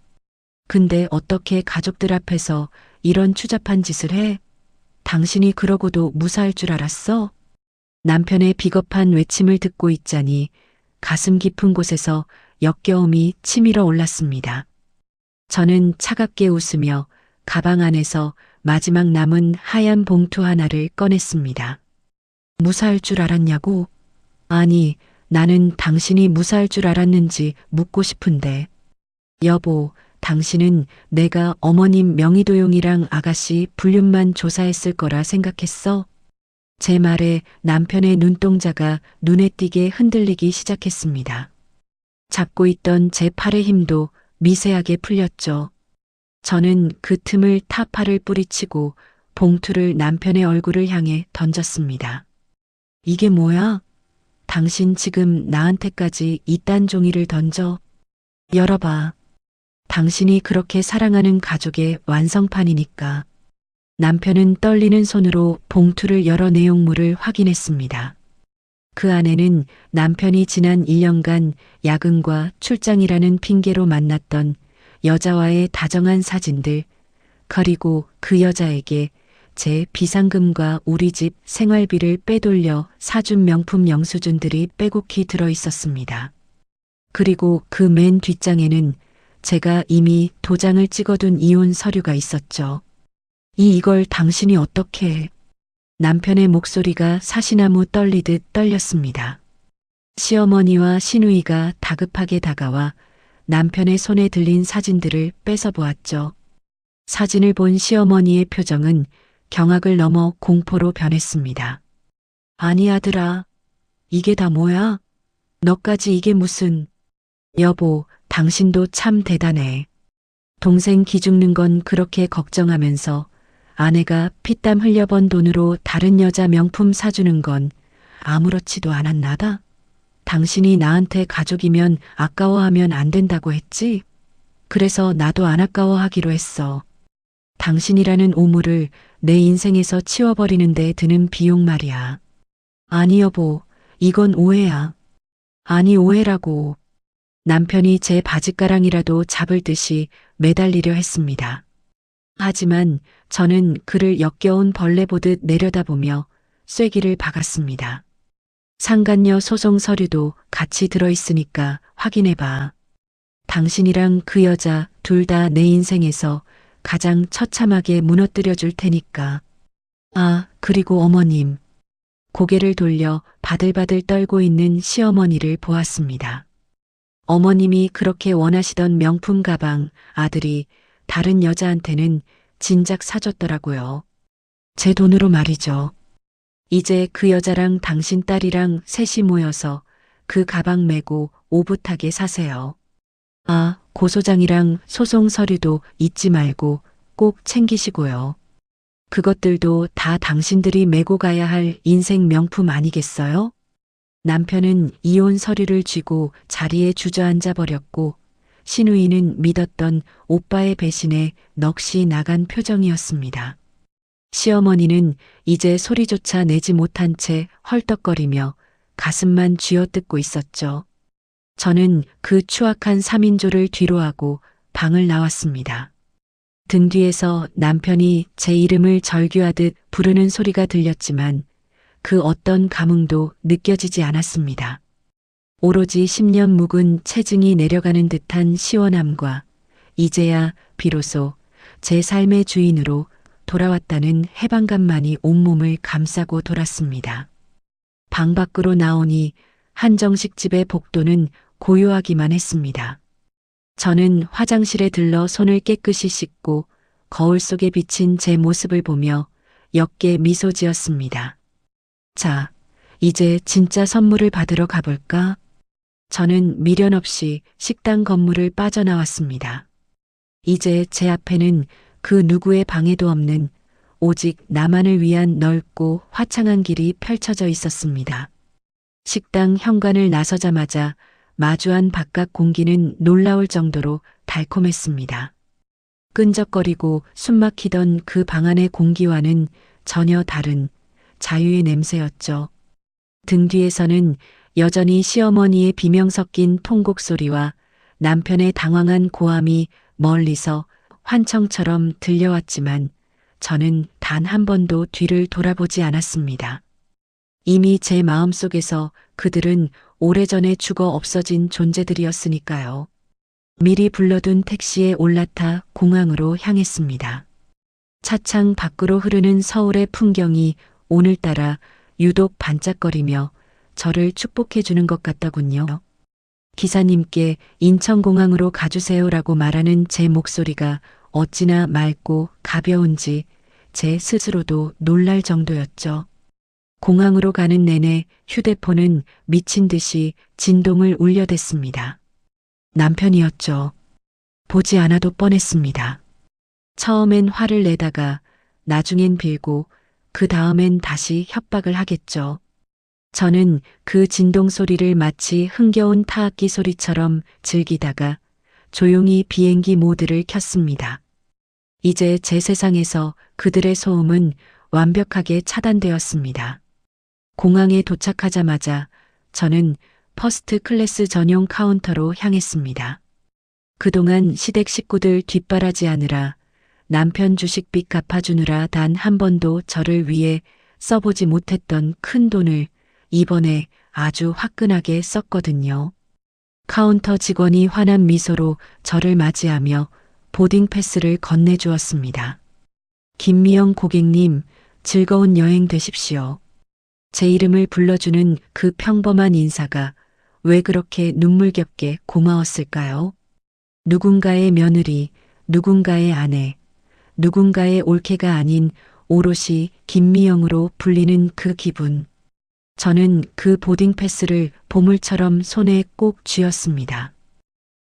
근데 어떻게 가족들 앞에서 이런 추잡한 짓을 해? 당신이 그러고도 무사할 줄 알았어? 남편의 비겁한 외침을 듣고 있자니 가슴 깊은 곳에서 역겨움이 치밀어 올랐습니다. 저는 차갑게 웃으며 가방 안에서 마지막 남은 하얀 봉투 하나를 꺼냈습니다. 무사할 줄 알았냐고? 아니, 나는 당신이 무사할 줄 알았는지 묻고 싶은데. 여보, 당신은 내가 어머님 명의도용이랑 아가씨 불륜만 조사했을 거라 생각했어? 제 말에 남편의 눈동자가 눈에 띄게 흔들리기 시작했습니다. 잡고 있던 제 팔의 힘도 미세하게 풀렸죠. 저는 그 틈을 타파를 뿌리치고 봉투를 남편의 얼굴을 향해 던졌습니다. 이게 뭐야? 당신 지금 나한테까지 이딴 종이를 던져? 열어봐. 당신이 그렇게 사랑하는 가족의 완성판이니까. 남편은 떨리는 손으로 봉투를 열어 내용물을 확인했습니다. 그 안에는 남편이 지난 1년간 야근과 출장이라는 핑계로 만났던 여자와의 다정한 사진들, 그리고 그 여자에게 제 비상금과 우리 집 생활비를 빼돌려 사준 명품 영수증들이 빼곡히 들어 있었습니다. 그리고 그 맨 뒷장에는 제가 이미 도장을 찍어둔 이혼 서류가 있었죠. 이걸 당신이 어떻게 해? 남편의 목소리가 사시나무 떨리듯 떨렸습니다. 시어머니와 시누이가 다급하게 다가와 남편의 손에 들린 사진들을 뺏어 보았죠. 사진을 본 시어머니의 표정은 경악을 넘어 공포로 변했습니다. 아니 아들아, 이게 다 뭐야? 너까지 이게 무슨... 여보, 당신도 참 대단해. 동생 기죽는 건 그렇게 걱정하면서 아내가 피땀 흘려번 돈으로 다른 여자 명품 사주는 건 아무렇지도 않았나다? 당신이 나한테 가족이면 아까워하면 안 된다고 했지? 그래서 나도 안 아까워하기로 했어. 당신이라는 오물을 내 인생에서 치워버리는 데 드는 비용 말이야. 아니 여보, 이건 오해야. 아니 오해라고. 남편이 제 바짓가랑이라도 잡을 듯이 매달리려 했습니다. 하지만 저는 그를 역겨운 벌레 보듯 내려다보며 쐐기를 박았습니다. 상간녀 소송 서류도 같이 들어있으니까 확인해봐. 당신이랑 그 여자 둘 다 내 인생에서 가장 처참하게 무너뜨려 줄 테니까. 아, 그리고 어머님. 고개를 돌려 바들바들 떨고 있는 시어머니를 보았습니다. 어머님이 그렇게 원하시던 명품 가방 아들이 다른 여자한테는 진작 사줬더라고요. 제 돈으로 말이죠. 이제 그 여자랑 당신 딸이랑 셋이 모여서 그 가방 메고 오붓하게 사세요. 아, 고소장이랑 소송 서류도 잊지 말고 꼭 챙기시고요. 그것들도 다 당신들이 메고 가야 할 인생 명품 아니겠어요? 남편은 이혼 서류를 쥐고 자리에 주저앉아 버렸고 신우이는 믿었던 오빠의 배신에 넋이 나간 표정이었습니다. 시어머니는 이제 소리조차 내지 못한 채 헐떡거리며 가슴만 쥐어뜯고 있었죠. 저는 그 추악한 3인조를 뒤로하고 방을 나왔습니다. 등 뒤에서 남편이 제 이름을 절규하듯 부르는 소리가 들렸지만 그 어떤 감흥도 느껴지지 않았습니다. 오로지 10년 묵은 체증이 내려가는 듯한 시원함과 이제야 비로소 제 삶의 주인으로 돌아왔다는 해방감만이 온몸을 감싸고 돌았습니다. 방 밖으로 나오니 한정식 집의 복도는 고요하기만 했습니다. 저는 화장실에 들러 손을 깨끗이 씻고 거울 속에 비친 제 모습을 보며 옅게 미소 지었습니다. 자, 이제 진짜 선물을 받으러 가볼까? 저는 미련 없이 식당 건물을 빠져나왔습니다. 이제 제 앞에는 그 누구의 방해도 없는 오직 나만을 위한 넓고 화창한 길이 펼쳐져 있었습니다. 식당 현관을 나서자마자 마주한 바깥 공기는 놀라울 정도로 달콤했습니다. 끈적거리고 숨막히던 그 방 안의 공기와는 전혀 다른 자유의 냄새였죠. 등 뒤에서는 여전히 시어머니의 비명 섞인 통곡 소리와 남편의 당황한 고함이 멀리서 환청처럼 들려왔지만 저는 단 한 번도 뒤를 돌아보지 않았습니다. 이미 제 마음속에서 그들은 오래전에 죽어 없어진 존재들이었으니까요. 미리 불러둔 택시에 올라타 공항으로 향했습니다. 차창 밖으로 흐르는 서울의 풍경이 오늘따라 유독 반짝거리며 저를 축복해 주는 것 같더군요. 기사님께 인천공항으로 가주세요라고 말하는 제 목소리가 어찌나 맑고 가벼운지 제 스스로도 놀랄 정도였죠. 공항으로 가는 내내 휴대폰은 미친 듯이 진동을 울려댔습니다. 남편이었죠. 보지 않아도 뻔했습니다. 처음엔 화를 내다가 나중엔 빌고 그 다음엔 다시 협박을 하겠죠. 저는 그 진동 소리를 마치 흥겨운 타악기 소리처럼 즐기다가 조용히 비행기 모드를 켰습니다. 이제 제 세상에서 그들의 소음은 완벽하게 차단되었습니다. 공항에 도착하자마자 저는 퍼스트 클래스 전용 카운터로 향했습니다. 그동안 시댁 식구들 뒷바라지하느라 남편 주식빚 갚아주느라 단 한 번도 저를 위해 써보지 못했던 큰 돈을 이번에 아주 화끈하게 썼거든요. 카운터 직원이 환한 미소로 저를 맞이하며 보딩 패스를 건네주었습니다. 김미영 고객님, 즐거운 여행 되십시오. 제 이름을 불러주는 그 평범한 인사가 왜 그렇게 눈물겹게 고마웠을까요? 누군가의 며느리, 누군가의 아내, 누군가의 올케가 아닌 오롯이 김미영으로 불리는 그 기분. 저는 그 보딩 패스를 보물처럼 손에 꼭 쥐었습니다.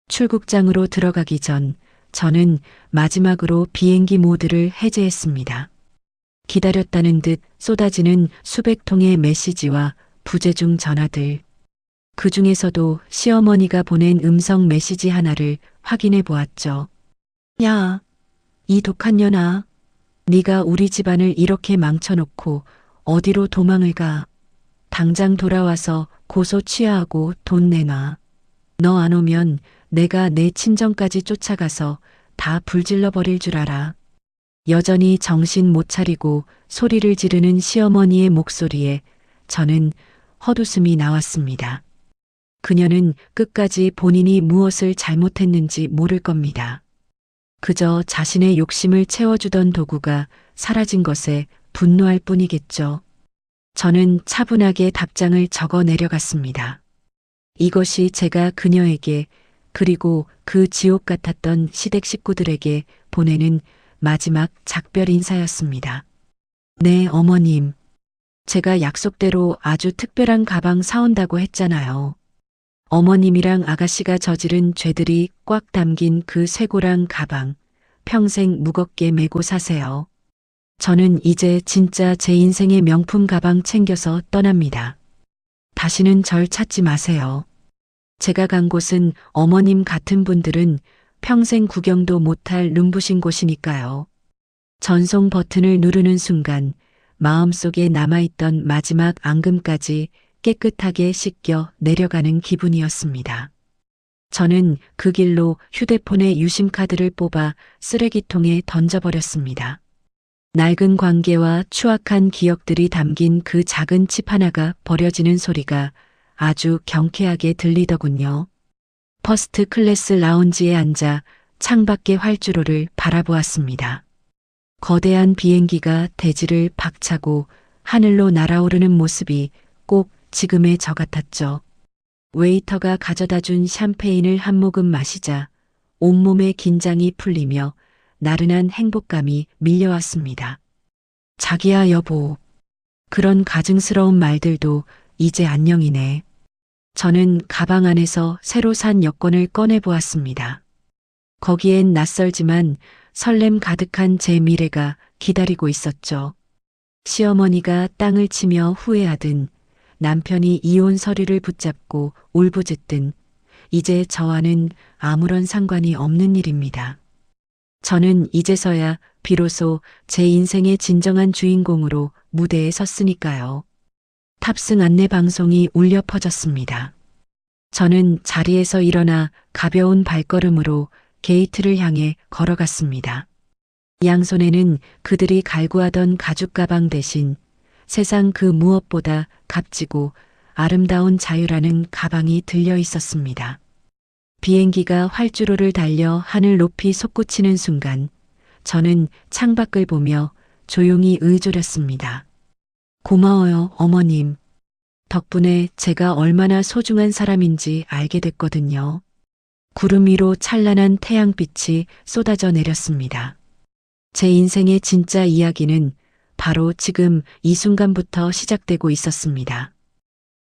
출국장으로 들어가기 전 저는 마지막으로 비행기 모드를 해제했습니다. 기다렸다는 듯 쏟아지는 수백 통의 메시지와 부재중 전화들. 그 중에서도 시어머니가 보낸 음성 메시지 하나를 확인해 보았죠. 야, 이 독한 년아. 네가 우리 집안을 이렇게 망쳐놓고 어디로 도망을 가. 당장 돌아와서 고소 취하하고 돈 내놔. 너 안 오면 내가 내 친정까지 쫓아가서 다 불질러 버릴 줄 알아. 여전히 정신 못 차리고 소리를 지르는 시어머니의 목소리에 저는 헛웃음이 나왔습니다. 그녀는 끝까지 본인이 무엇을 잘못했는지 모를 겁니다. 그저 자신의 욕심을 채워주던 도구가 사라진 것에 분노할 뿐이겠죠. 저는 차분하게 답장을 적어 내려갔습니다. 이것이 제가 그녀에게 그리고 그 지옥 같았던 시댁 식구들에게 보내는 마지막 작별 인사였습니다. 네, 어머님. 제가 약속대로 아주 특별한 가방 사온다고 했잖아요. 어머님이랑 아가씨가 저지른 죄들이 꽉 담긴 그 쇠고랑 가방, 평생 무겁게 메고 사세요. 저는 이제 진짜 제 인생의 명품 가방 챙겨서 떠납니다. 다시는 절 찾지 마세요. 제가 간 곳은 어머님 같은 분들은 평생 구경도 못할 눈부신 곳이니까요. 전송 버튼을 누르는 순간 마음속에 남아있던 마지막 앙금까지 깨끗하게 씻겨 내려가는 기분이었습니다. 저는 그 길로 휴대폰의 유심카드를 뽑아 쓰레기통에 던져버렸습니다. 낡은 관계와 추악한 기억들이 담긴 그 작은 칩 하나가 버려지는 소리가 아주 경쾌하게 들리더군요. 퍼스트 클래스 라운지에 앉아 창밖의 활주로를 바라보았습니다. 거대한 비행기가 대지를 박차고 하늘로 날아오르는 모습이 꼭 지금의 저 같았죠. 웨이터가 가져다 준 샴페인을 한 모금 마시자 온몸의 긴장이 풀리며 나른한 행복감이 밀려왔습니다. 자기야 여보. 그런 가증스러운 말들도 이제 안녕이네. 저는 가방 안에서 새로 산 여권을 꺼내보았습니다. 거기엔 낯설지만 설렘 가득한 제 미래가 기다리고 있었죠. 시어머니가 땅을 치며 후회하든 남편이 이혼 서류를 붙잡고 울부짖든 이제 저와는 아무런 상관이 없는 일입니다. 저는 이제서야 비로소 제 인생의 진정한 주인공으로 무대에 섰으니까요. 탑승 안내 방송이 울려 퍼졌습니다. 저는 자리에서 일어나 가벼운 발걸음으로 게이트를 향해 걸어갔습니다. 양손에는 그들이 갈구하던 가죽 가방 대신 세상 그 무엇보다 값지고 아름다운 자유라는 가방이 들려 있었습니다. 비행기가 활주로를 달려 하늘 높이 솟구치는 순간 저는 창밖을 보며 조용히 의졸였습니다. 고마워요, 어머님. 덕분에 제가 얼마나 소중한 사람인지 알게 됐거든요. 구름 위로 찬란한 태양빛이 쏟아져 내렸습니다. 제 인생의 진짜 이야기는 바로 지금 이 순간부터 시작되고 있었습니다.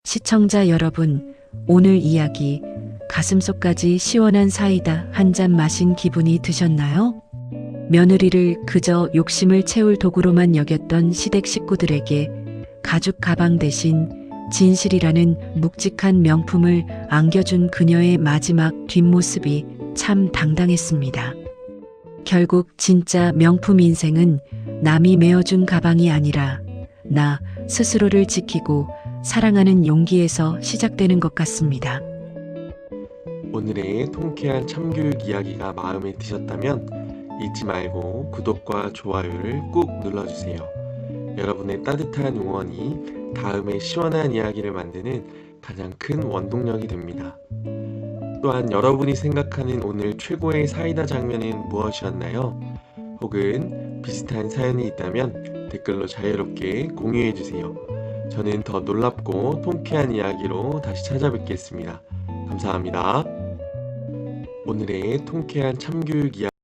시청자 여러분, 오늘 이야기 가슴속까지 시원한 사이다 한 잔 마신 기분이 드셨나요? 며느리를 그저 욕심을 채울 도구로만 여겼던 시댁 식구들에게 가죽 가방 대신 진실이라는 묵직한 명품을 안겨준 그녀의 마지막 뒷모습이 참 당당했습니다. 결국 진짜 명품 인생은 남이 메어준 가방이 아니라 나 스스로를 지키고 사랑하는 용기에서 시작되는 것 같습니다. 오늘의 통쾌한 참교육 이야기가 마음에 드셨다면 잊지 말고 구독과 좋아요를 꾹 눌러주세요. 여러분의 따뜻한 응원이 다음에 시원한 이야기를 만드는 가장 큰 원동력이 됩니다. 또한 여러분이 생각하는 오늘 최고의 사이다 장면은 무엇이었나요? 혹은 비슷한 사연이 있다면 댓글로 자유롭게 공유해주세요. 저는 더 놀랍고 통쾌한 이야기로 다시 찾아뵙겠습니다. 감사합니다. 오늘의 통쾌한 참교육 이야기